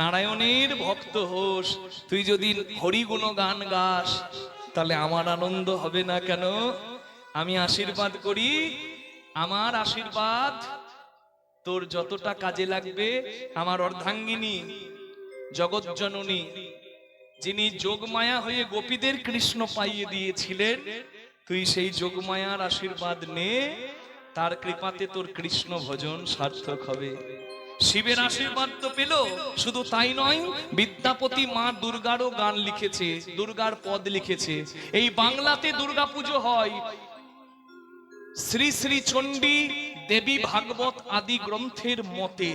নারায়ণের ভক্ত হোস, তুই যদি হরিগুণ গান গাস, তাহলে আমার আনন্দ হবে না কেন? আমি আশীর্বাদ করি, আমার আশীর্বাদ তোর যতটা কাজে লাগবে, আমার অর্ধাঙ্গিনী জগৎজননী যিনি যোগমায়া হয়ে গোপীদের কৃষ্ণ পাইয়ে দিয়েছিলেন, তুই সেই যোগমায়ার আশীর্বাদ নে, তার কৃপাতে তোর কৃষ্ণ ভজন সার্থক হবে। শিবের আশীর্বাদ তো পেল, শুধু তাই নয়, বিদ্যাপতি মা দুর্গারও গান লিখেছে, দুর্গার পদ লিখেছে। এই বাংলাতে দুর্গা পুজো হয় শ্রী শ্রী চণ্ডী দেবী ভাগবত আদি গ্রন্থের মতে,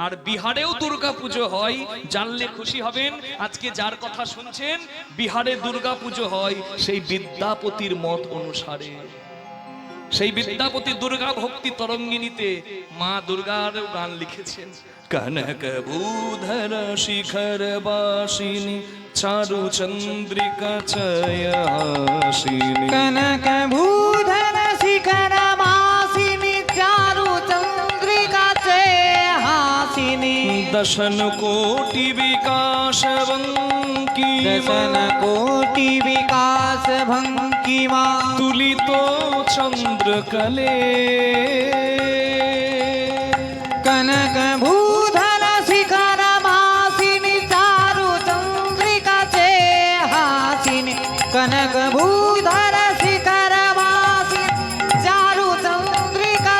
আর বিহারেও দুর্গা পুজো হয়। জানলে খুশি হবেন, আজকে যার কথা শুনছেন বিহারে দুর্গা পুজো হয় সেই বিদ্যাপতির মত অনুসারে। সেই বিদ্যাপতি দুর্গা ভক্তি তরঙ্গিনীতে মা দুর্গার গান লিখেছেন। কনক ভূধর শিখর বাসিনী চারু চন্দ্রিকা চয়াসিনী, কনক ভূধর শিখর বাসিনী চারু চন্দ্রিকা হাসিনী, দশন কোটি বিকাশ বঙ্কি, দশন কোটি বিকাশ ভঙ্কি মা, তুলিত চন্দ্রকলে, কনক ভূধর শিখর বাসিনী চারু চন্দ্রিকা হাসিনী, কনক ভূধর শিখর বাসিনী চারু চন্দ্রিকা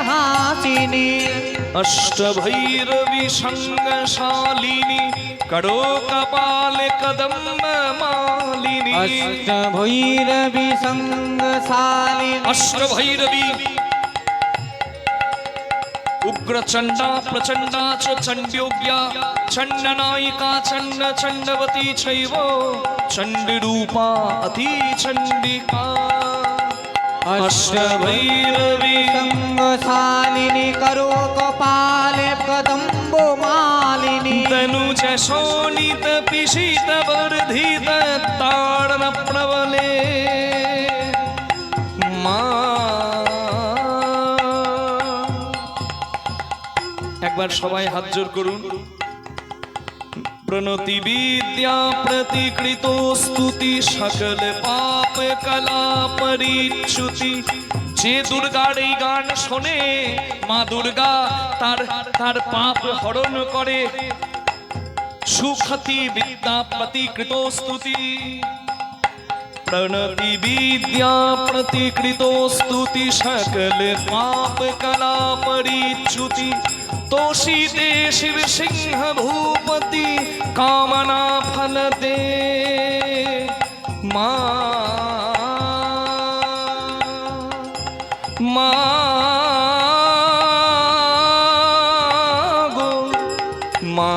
হাসিনী, अष्टभैरवी संगशालिनी करो कपाल कदम मालिनी, अष्टभैरवी संगशालिनी, अष्टभैरवी उग्रचंडा प्रचंडा च चंड्योग्या, चंडनायिका चंड चंडवती चैव, चंडरूपा अति चंडिका, अष्टभैरवी संगशालिनी करो कपाल कदम्बो मालिनी, तनुज शोणित पिशित वर्धित ताड़न प्रबले मा। একবার সবাই হাত জোর করুন। প্রণতি বিদ্যা প্রতিকৃত স্তুতি সকল পাপ কলা পরিচ্যুতি। যে দুর্গার এই গান শোনে মা দুর্গা তার পাপ হরণ করে। সুখতি বিদ্যা প্রতিকৃত স্তুতি, প্রণতি বিদ্যা প্রতিকৃত স্তুতি সকল পাপ কলা পরিচ্যুতি। तोषिते शिव सिंह भूपति कामना फल दे मा मा। মা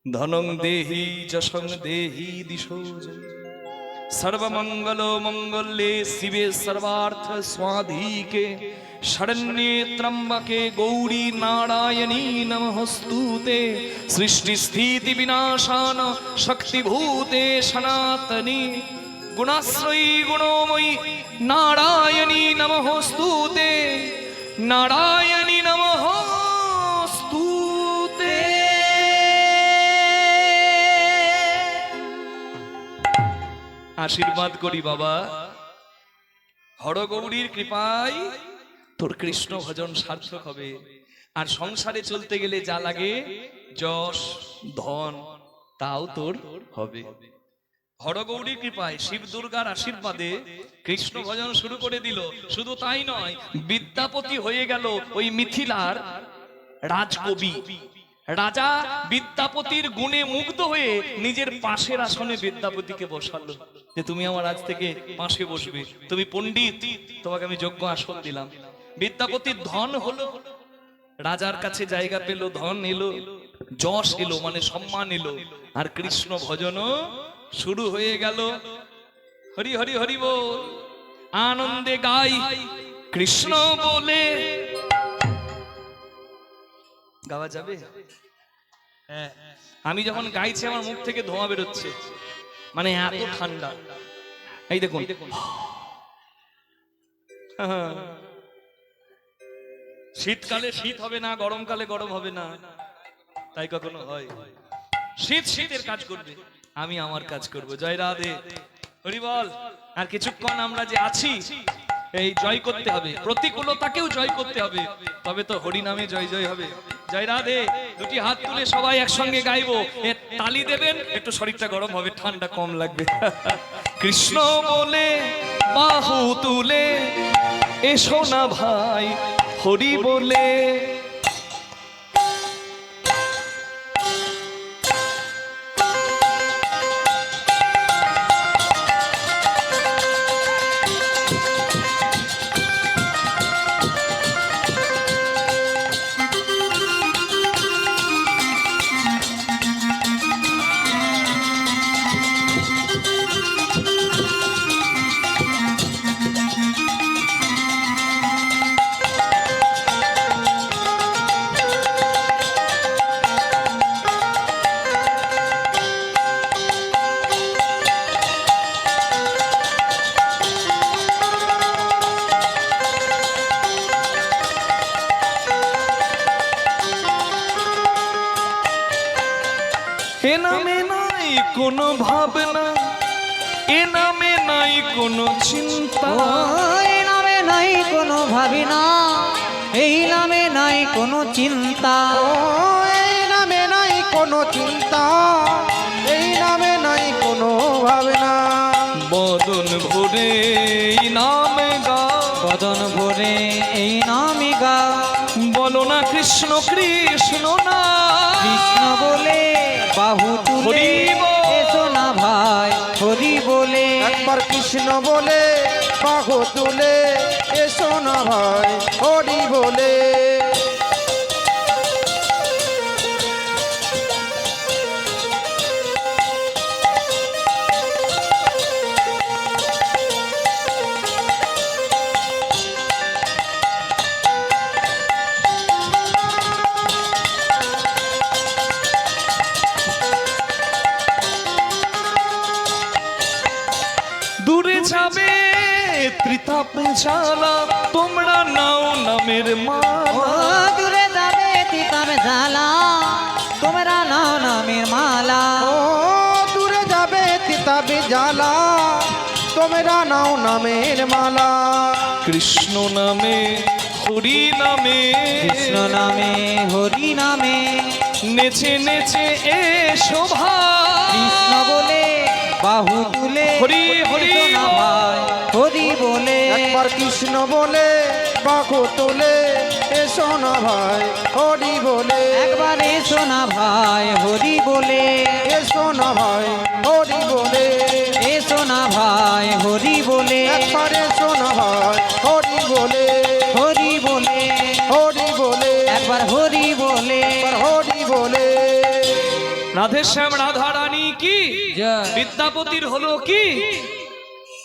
ধনং দেহি যশং দেহি দিশো सर्वमंगल मंगल्ये शिवे सर्वार्थ स्वाधिके शरण्ये त्र्यंबके गौरी नारायणी नमोस्तुते सृष्टि स्थिति विनाशान शक्तिभूते सनातनी गुणाश्रयी गुणोमयी नारायणी नमोस्तुते नारायणी नमोस्तुते। आशीर्वाद करी बाबा हरगौरीर कृपाय তোর কৃষ্ণ ভজন সার্থক হবে। আর সংসারে চলতে গেলে যা লাগে যশ ধন তাও তোর হবে। হরগৌরীর কৃপায় শিব দুর্গার আশীর্বাদে কৃষ্ণ ভজন শুরু করে দিল। শুধু তাই নয়, বিদ্যাপতি হয়ে গেল ওই মিথিলার রাজকবি। রাজা বিদ্যাপতির গুণে মুগ্ধ হয়ে নিজের পাশের আসনে বিদ্যাপতিকে বসালো যে তুমি আমার আজ থেকে পাশে বসবে, তুমি পণ্ডিত, তোমাকে আমি যোগ্য আসন দিলাম। বিদ্যাপতির ধন হলো, রাজার কাছে জায়গা পেল, ধন এলো, যশ এলো, মানে সম্মান এলো, আর কৃষ্ণ ভজনও শুরু হয়ে গেল। হরি হরি হরি বল, আনন্দে গাই কৃষ্ণ বলে। গাওয়া যাবে? আমি যখন গাইছি আমার মুখ থেকে ধোঁয়া বেরোচ্ছে, মানে এত ঠান্ডা। এই দেখুন, শীতকালে শীত হবে না, গরমকালে গরম হবে না, তাই কখনো হয়? শীত শীতের কাজ করবে, আমি আমার কাজ করব। জয় রাধে, হরি বল। আর কিছুক্ষণ আমরা যে আছি এই জয় করতে হবে, প্রতিকূলতাকেও জয় করতে হবে, তবে তো হরি নামে জয় জয় হবে। জয় রাধে। দুটি হাত তুলে সবাই একসঙ্গে গাইবো, তালি দেবেন, একটু শরীরটা গরম হবে, ঠান্ডা কম লাগবে। কৃষ্ণ বলে বাহু তুলে এসো না ভাই, হরি বলে। এ নামে নাই কোনো ভাবনা, এ নামে নাই কোনো চিন্তা, এই নামে নাই কোনো ভাবিনা, এই নামে নাই কোনো চিন্তা, এই নামে নাই কোনো চিন্তা, এই নামে নাই কোনো ভাবনা। বদন ভরে এই নামে গা, বদন ভরে এই নামে গা, বলো না কৃষ্ণ কৃষ্ণ না, কৃষ্ণ বলে বাহু তুলে হরি বল। এসো না ভাই, হরি বলে। একবার কৃষ্ণ বলে বাহু তুলে এসো না ভাই, হরি বলে। দূরে যাবে ত্রিতাপ জ্বালা, তোমরা নাও নামের ও মালা। দূরে যাবে তিতাবে জ্বালা, তোমরা নাও নামের মালা। ও দূরে যাবে তিতাবে জ্বালা, তোমরা নাও নামের মালা। কৃষ্ণ নামে হরি নামে, কৃষ্ণ নামে হরি নামে, নেচে নেচে এসো ভাই, কৃষ্ণ বলে বাহু তুলে হরি হরি এসো না ভাই, হরি বলে। একবার কৃষ্ণ বলে বাহু তুলে এসো না ভাই, হরি বলে। একবার এসো না ভাই, হরি বলে। এসো না ভাই, হরি বলে। এসো শোনা ভাই হরি বলে, একবারে শোনা ভাই হরি বলে, হরি বলে, হরি বলে, একবার হরি বলে। একবার হরি বলে। রাধেশ্যাম রাধা রানী কি জয়। বিদ্যাপতির হলো কি?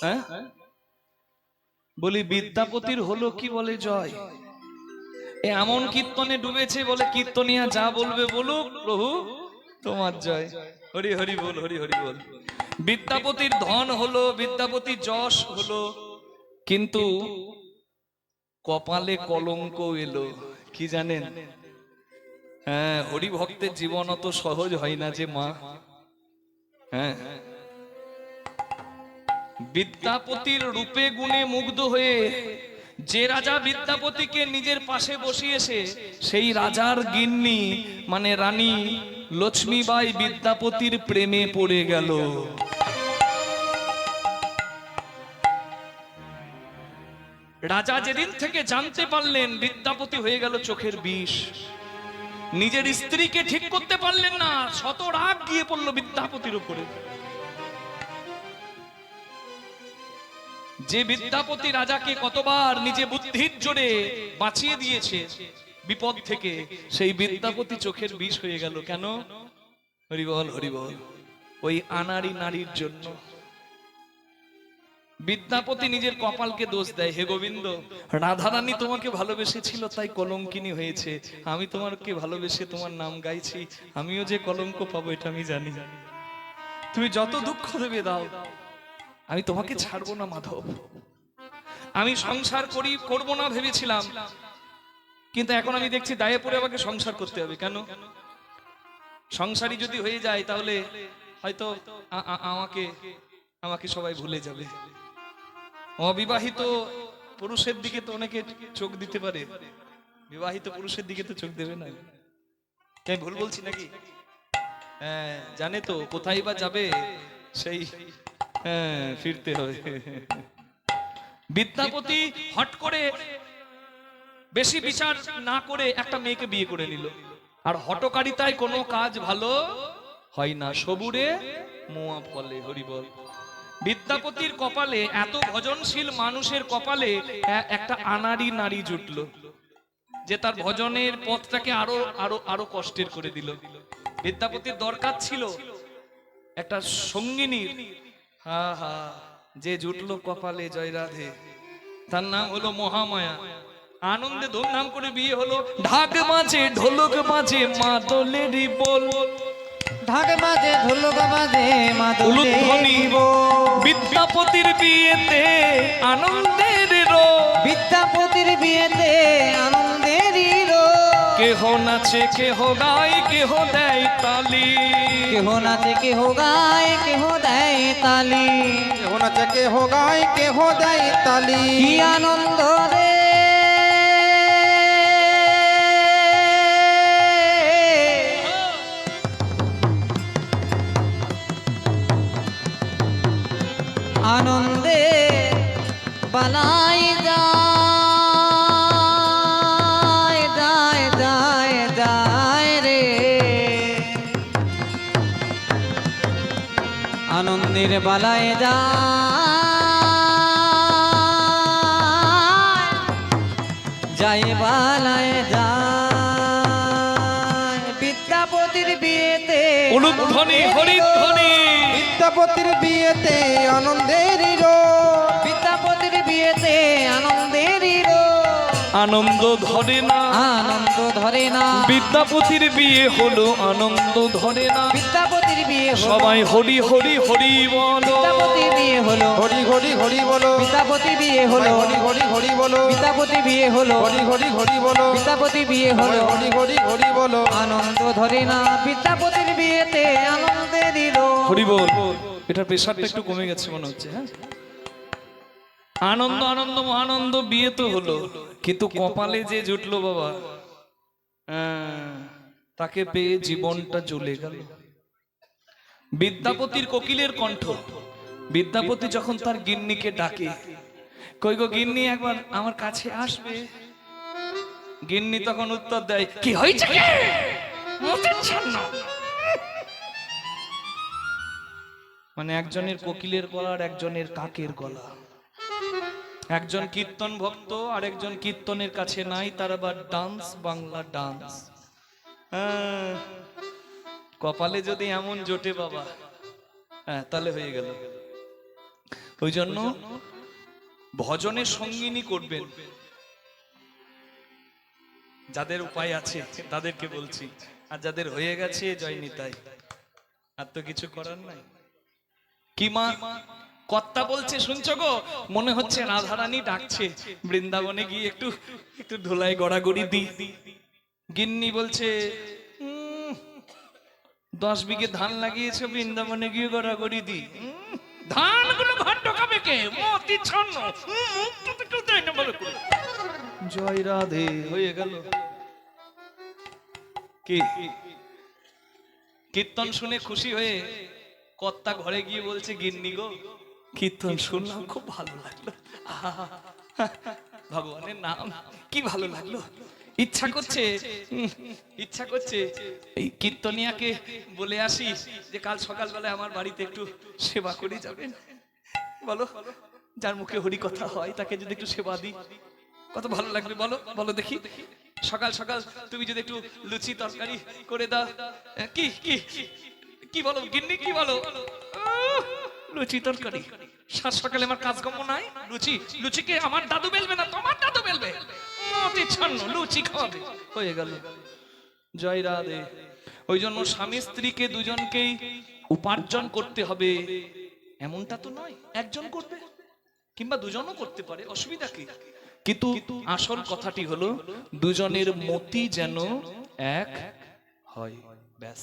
হ্যাঁ? বলি বিদ্যাপতির হলো কি? বলে জয়। এমন কীর্তনে ডুবেছে বলে কীর্তনিয়া যা বলবে বলুক, প্রভু তোমার জয়। হরি হরি বল, হরি হরি বল। বিদ্যাপতির ধন হলো, বিদ্যাপতির যশ হলো, কিন্তু কপালে কলঙ্ক এলো। কি জানেন? হ্যাঁ, হরি ভক্তের জীবন অত সহজ হয় না যে মা। হ্যাঁ, বিদ্যাপতির রূপে গুণে মুগ্ধ হয়ে যে রাজা বিদ্যাপতিকে নিজের পাশে বসিয়েছে, সেই রাজার গিন্নি মানে রানী লক্ষ্মীবাই বিদ্যাপতির প্রেমে পড়ে গেল। রাজা যেদিন থেকে জানতে পারলেন বিদ্যাপতি হয়ে গেল চোখের বিষ, নিজের স্ত্রীকে ঠিক করতে পারলেন না, শত রাগ গিয়ে পড়লো বিদ্যাপতির উপরে। যে বিদ্যাপতি রাজাকে কতবার নিজে বুদ্ধির জোরে বাঁচিয়ে দিয়েছে বিপদ থেকে, সেই বিদ্যাপতি চোখের বিষ হয়ে গেল। কেন? হরিবল হরিবল, ওই আনাড়ি নারীর জন্য। বিদ্যাপতি নিজের কপালকে দোষ দেয়, হে গোবিন্দ, রাধারানী তোমাকে ভালোবেসেছিল তাই কলঙ্কিনী হয়েছে, আমি তোমাকে ভালোবেসে তোমার নাম গাইছি, আমিও যে কলঙ্ক পাবো এটা আমি জানি। তুমি যত দুঃখ দেবে দাও, আমি তোমাকে ছাড়বো না মাধব। আমি সংসার করবো না ভেবেছিলাম, কিন্তু এখন আমি দেখছি দায়ে পড়ে আমাকে সংসার করতে হবে। কেন? সংসারী যদি হয়ে যায় তাহলে হয়তো আমাকে সবাই ভুলে যাবে। অবিবাহিত পুরুষের দিকে তো অনেকে চোখ দিতে পারে, বিবাহিত পুরুষের দিকে তো চোখ দেবে না। আমি ভুল বলছি নাকি? হ্যাঁ, জানে তো কোথায় বা যাবে, সেই হ্যাঁ ফিরতে হবে। বিদ্যাপতি হট করে বেশি বিচার না করে একটা মেয়েকে বিয়ে করে নিল। আর হটকারিতায় কোনো কাজ ভালো হয় না, সবুরে মোয়া ফলে। হরিবল। বিদ্যাপতির কপালে, এত ভজনশীল মানুষের কপালে একটা আনাড়ি নারী জুটলো, যে তার ভজনের পথটাকে আরো আরো আরো কষ্টের করে দিল। বিদ্যাপতির দরকার ছিল একটা সঙ্গিনীর, হা হা, যে জুটলো কপালে জয় রাধে, তার নাম হলো মহামায়া। আনন্দে ধুমধাম করে বিয়ে হলো। ঢাক বাজে ঢোলক বাজে মাদলেরই বল, ঢাক বাজে ঢোলক বাজে উলুধ্বনি বিদ্যাপতির বিয়েতে আনন্দের রো, বিদ্যাপতির বিয়েতে আনন্দেরই রোল। কেহ নাচে কেহ গায় কেহ দেয় তালি, কেহ নাচে কেহ গায় কেহ দেয় তালি। কেহ নাচে কেহ গায় কেহ দেয় তালি। কি আনন্দ রে আনন্দে বালাই যায় যায় যায় যায় রে, আনন্দের বালাই যায় বালায় যায়। বিদ্যাপতির বিয়েতে উলুধ্বনি হরিধ্বনি, বিদ্যাপতির বিয়েতে আনন্দেরই রোল। বিদ্যাপতির বিয়েতে আনন্দেরই রোল। আনন্দ ধরে না, আনন্দ ধরে না। বিদ্যাপতির বিয়ে হলো আনন্দ ধরে না। বিদ্যাপতির বিয়ে হলো, সবাই হরি হরি হরি বলো। বিদ্যাপতির বিয়ে হলো, হরি হরি হরি বলো। বিদ্যাপতির বিয়ে হলো, হরি হরি হরি বলো। বিদ্যাপতির বিয়ে হলো, হরি হরি হরি বলো। বিদ্যাপতির বিয়ে হলো। হরি হরি হরি বলো। আনন্দ ধরে না, বিদ্যাপতির বিয়েতে আনন্দে দিল। হরি বল। এটার প্রেশারটা একটু কমে গেছে মনে হচ্ছে। হ্যাঁ, আনন্দ আনন্দ মহানন্দ বিয়ে তো হলো, কিন্তু কপালে যে জুটলো বাবা, তাকে পেয়ে জীবনটা জ্বলে গেল। বিদ্যাপতির কোকিলের কণ্ঠ। বিদ্যাপতি যখন তার গিন্নিকে ডাকে, কই গো গিন্নি একবার আমার কাছে আসবে, গিন্নি তখন উত্তর দেয়, কি হয়েছে মানে একজনের কোকিলের গলা আর একজনের কাকের গলা। একজন কীর্তন ভক্ত আর একজন কীর্তনের কাছে নাই, তার আবার ডান্স, বাংলা ডান্স। কপালে যদি এমন জোটে বাবা, হ্যাঁ তাহলে হয়ে গেল। ওই জন্য ভজনের সঙ্গিনী করবেন যাদের উপায় আছে তাদেরকে বলছি, আর যাদের হয়ে গেছে জয় নিতাই, আর তো কিছু করার নাই। কি মা কর্তা বলছে শুনছো গো, মনে হচ্ছে রাধারানী ডাকছে, বৃন্দাবনে গিয়ে একটু একটু ধুলায় গড়াগড়ি দি। গিন্নি বলছে 10 বিঘে ধান লাগিয়েছে, বৃন্দাবনে গিয়ে গড়াগড়ি দি। ধান গুলো ঘর ঢোকাবে কে, মতি ছন্ন। জয় রাধে হয়ে গেল। কি কীর্তন শুনে খুশি হয়ে কর্তা ঘরে গিয়ে বলছে গিন্নি গো, কীর্তন শুনলাম খুব ভালো লাগলো, ভগবানের নাম কি ভালো লাগলো। ইচ্ছা করছে এই কীর্তনিয়াকে বলে আসি যে কাল সকালবেলায় আমার বাড়িতে একটু সেবা করে যাবেন। বলো, যার মুখে হরি কথা হয় তাকে যদি একটু সেবা দিই কত ভালো লাগবে, বলো বলো দেখি। সকাল সকাল তুমি যদি একটু লুচি তরকারি করে দাও। কি কি কি বলো গিন্নি, কি বলো? লুচি তরকারি সাত সকালে আমার কাজকর্ম নাই। লুচিকে আমার দাদু বেলবে না, তোমার দাদু বেলবে। লুচি খাওয়াবে, হয়ে গেল। জয় রাধে। ওই জন্য স্বামী স্ত্রীকে দুজনকেই উপার্জন করতে হবে এমনটা তো নয়, একজন করবে কিংবা দুজনও করতে পারে, অসুবিধা কি? কিন্তু আসল কথাটি হলো দুজনের মতি যেন এক হয়, ব্যাস।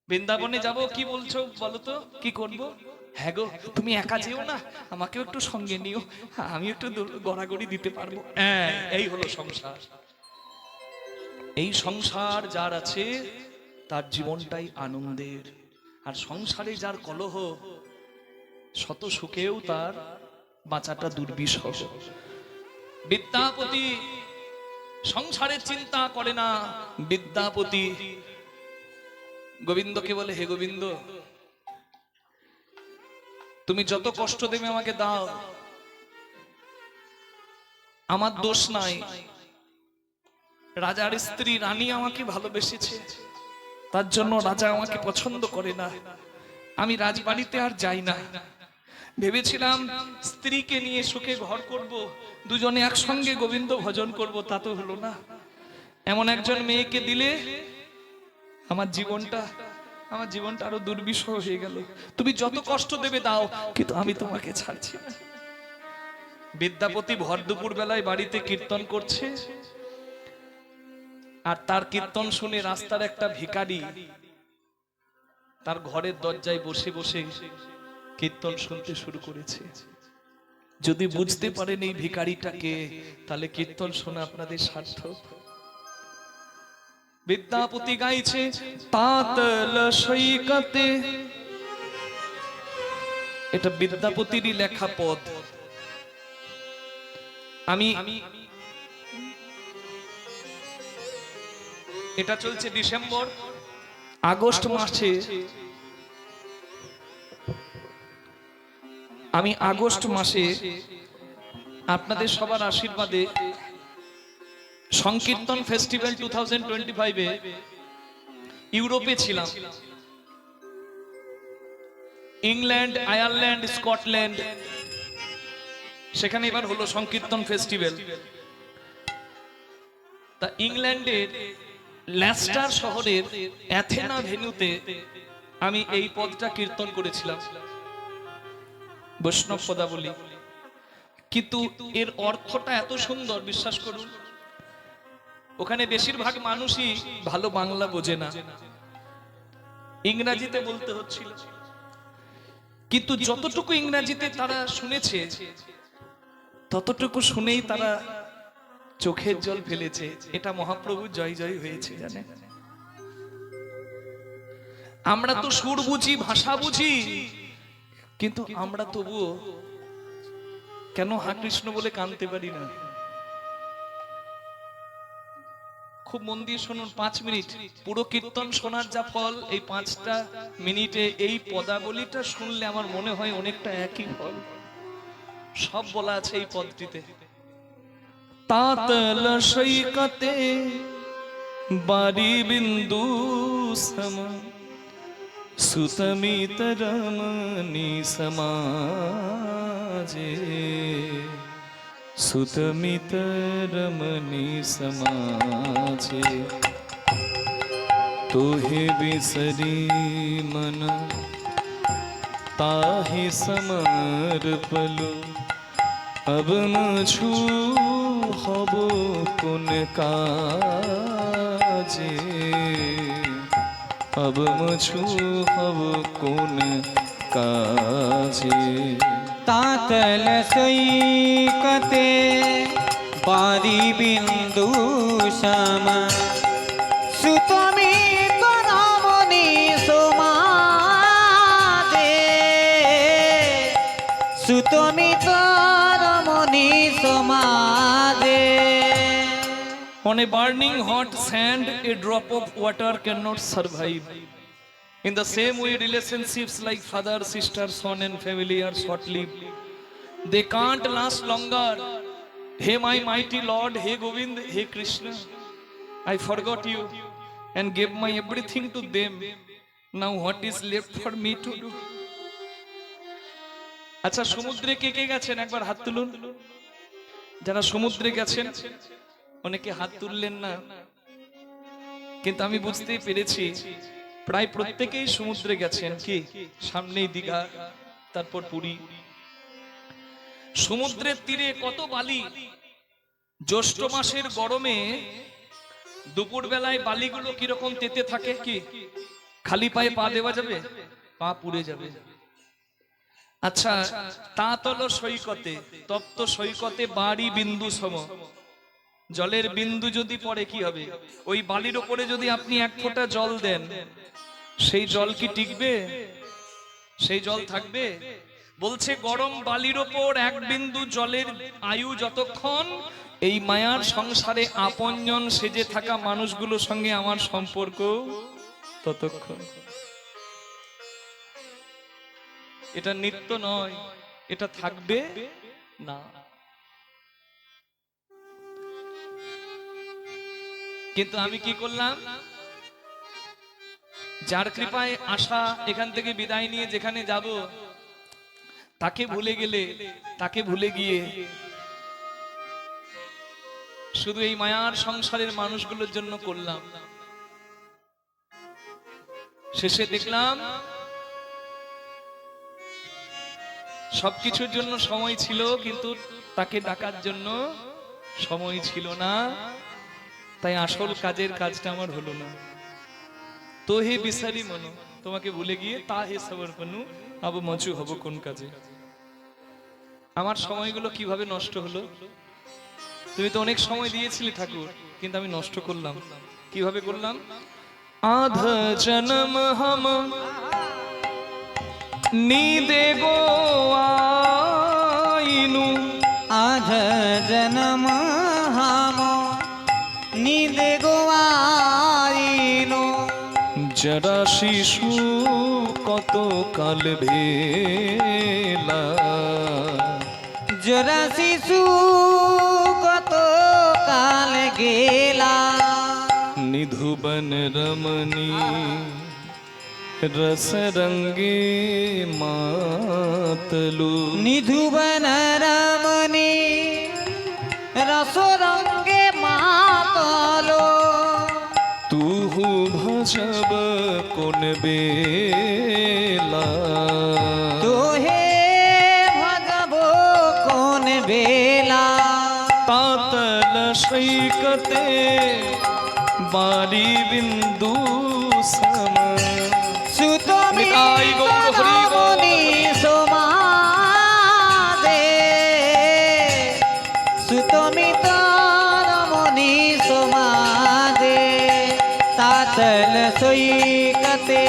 বৃন্দাবনে যাব, কি বলছো বলো তো, কি করব? হ্যাঁ গো, তুমি একা যেও না, আমাকেও একটু সঙ্গে নিও, আমি একটু গড়াগড়ি দিতে পারবো। এই হলো সংসার। এই সংসার যার আছে তার জীবনটাই আনন্দের। আর সংসারে যার কলহ, শত সুখেও তার বাঁচাটা দুর্বিষহ। বিদ্যাপতি সংসারের চিন্তা করে না। বিদ্যাপতি গোবিন্দকে বলে, হে গোবিন্দ, তুমি যত কষ্ট দেবে আমাকে দাও, আমার দোষ নাই। রাজার স্ত্রী রানী আমাকে ভালোবেসেছে, তার জন্য রাজা আমাকে পছন্দ করে না। আমি রাজবাড়িতে আর যাই না। ভেবেছিলাম স্ত্রীকে নিয়ে সুখে ঘর করব, দুজনে একসঙ্গে গোবিন্দ ভজন করব, তা তো হলো না। এমন একজন মেয়েকে দিলে আমার জীবনটা আরো দুর্বিষহ হয়ে গেল। তুমি যত কষ্ট দেবে দাও, কিন্তু আমি তোমাকে ছাড়ছি না। বিদ্যাপতি ভর দুপুর বেলায় বাড়িতে কীর্তন করছে, আর তার কীর্তন শুনে রাস্তার একটা ভিখারি তার ঘরের দরজায় বসে বসে কীর্তন শুনতে শুরু করেছে। যদি বুঝতে পারেন এই ভিখারিটাকে, তাহলে কীর্তন শোনা আপনাদের সার্থক। বিদ্যাপতি গাইছে, পাতল সৈকতে, এটা বিদ্যাপতিরই লেখা পদ। আমি এটা চলছে ডিসেম্বর, আগস্ট মাসে। আমি আগস্ট মাসে আপনাদের সবার আশীর্বাদে সংকীর্তন ফেস্টিভ্যাল 2025-এ ইউরোপে ছিলাম। ইংল্যান্ড, আয়ারল্যান্ড, স্কটল্যান্ড, সেখানে এবার হলো সংকীর্তন ফেস্টিভ্যাল। তা ইংল্যান্ডের লেস্টার শহরের অ্যাথেনা ভেন্যুতে আমি এই পদটা কীর্তন করেছিলাম, বৈষ্ণব পদাবলী। কিন্তু এর অর্থটা এত সুন্দর, বিশ্বাস করুন। ওখানে বেশিরভাগ মানুষই ভালো বাংলা বোঝে না, ইংরেজিতে বলতে হচ্ছিল। কিন্তু যতটুকু ইংরেজিতে তারা শুনেছে, ততটুকু শুনেই তারা চোখের জল ফেলেছে। এটা মহাপ্রভুর জয় জয় হয়েছে, জানে। আমরা তো সুর বুঝি, ভাষা বুঝি, কিন্তু আমরা তবুও কেন হা কৃষ্ণ বলে কাঁদতে পারি না? খুব মন দিয়ে শুনুন, 5 মিনিট পুরো কীর্তন শোনার যা ফল, এই 5টা মিনিটে এই পদাবলীটা শুনলে আমার মনে হয় অনেকটা একই ফল। সব বলা আছে এই পদটিতে। তাতল সৈকতে বারি বিন্দু সম সুতমিত রমণী সমাজে, সুতমিত রমণী সমাজে, তোহে বিসরি মন তাহি সমর্পলো, अब मुझू हब कुन काजे, अब मुझू हब कुन काजे। तातल सैकते बारी बिंदु सम सुतमित रमणी समाजे, सुतमित रमणी समाजे। On a burning hot sand, a drop of water cannot survive. In the same way, relationships like father, sister, son and family are short-lived. They can't last longer. Hey my mighty Lord, hey Govind, hey Krishna, I forgot you and gave my everything to them. Now what is left for me to do? আচ্ছা, সমুদ্রে কে কে গেছেন একবার হাত তুলুন। যারা সমুদ্রে গেছেন, অনেকে হাত তুললেন না, কিন্তু আমি বুঝতেই পেরেছি প্রায় প্রত্যেকেই সমুদ্রে গেছেন। কি সামনেই দীঘা, তারপর পুরী। সমুদ্রের তীরে কত বালি, জ্যৈষ্ঠ মাসের গরমে দুপুর বেলায় বালিগুলো কিরকম তেতে থাকে। কি খালি পায়ে পা দেওয়া যাবে? পা পুড়ে যাবে। আচ্ছা, তাতল সৈকতে, তপ্ত সৈকতে বাড়ি বিন্দু সম, জলের বিন্দু যদি পড়ে কি হবে? ওই বালির ওপরে যদি আপনি 1 ফোঁটা জল দেন, সেই জল কি টিকবে? সেই জল থাকবে? বলছে গরম বালির ওপর 1 বিন্দু জলের আয়ু যতক্ষণ, এই মায়ার সংসারে আপনজন সেজে থাকা মানুষগুলোর সঙ্গে আমার সম্পর্ক ততক্ষণ। এটা নিত্য নয়, এটা থাকবে না। কিন্তু আমি কি করলাম? যার কৃপায় আশা এখান থেকে বিদায় নিয়ে যেখানে যাব, তাকে ভুলে গেলে, তাকে ভুলে গিয়ে শুধু এই মায়ার সংসারের মানুষগুলোর জন্য করলাম। শেষে দেখলাম সবকিছুর জন্য সময় ছিল, কিন্তু তাকে ডাকার জন্য সময় ছিল না। তাই আসল কাজের কাজটা আমার হলো না। তো হে বিসারি মনো, তোমাকে ভুলে গিয়ে তা হে সমর্পণু আব মচু হব কোন কাজে। আমার সময়গুলো কিভাবে নষ্ট হলো? তুমি তো অনেক সময় দিয়েছিলে ঠাকুর, কিন্তু আমি নষ্ট করলাম। কিভাবে করলাম? আধ জনম হাম नीदे गो आइनु, आध जन्म हम नीदे गो आइनु, जरा शिशु कत काल भेला, जरा शिशु कत काल गेला, निधुबन रमणी रस रंगे मातलू, निधुबन रमणी रस रंगे मातलो, तू भजब कोन बेला, तोहे भजबो कोन बेला। तातल सैकते बारी बिंदु सम, निताई गौर हरि गौर। समादे सुतमित रमणी समादे, तातल सैकते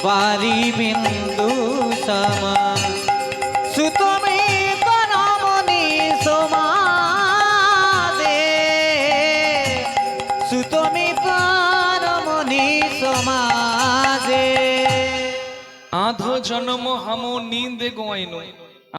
बारी बिंदु सम, सुतमित रमणी समादे, হামো নিন্দে গোয়াইনো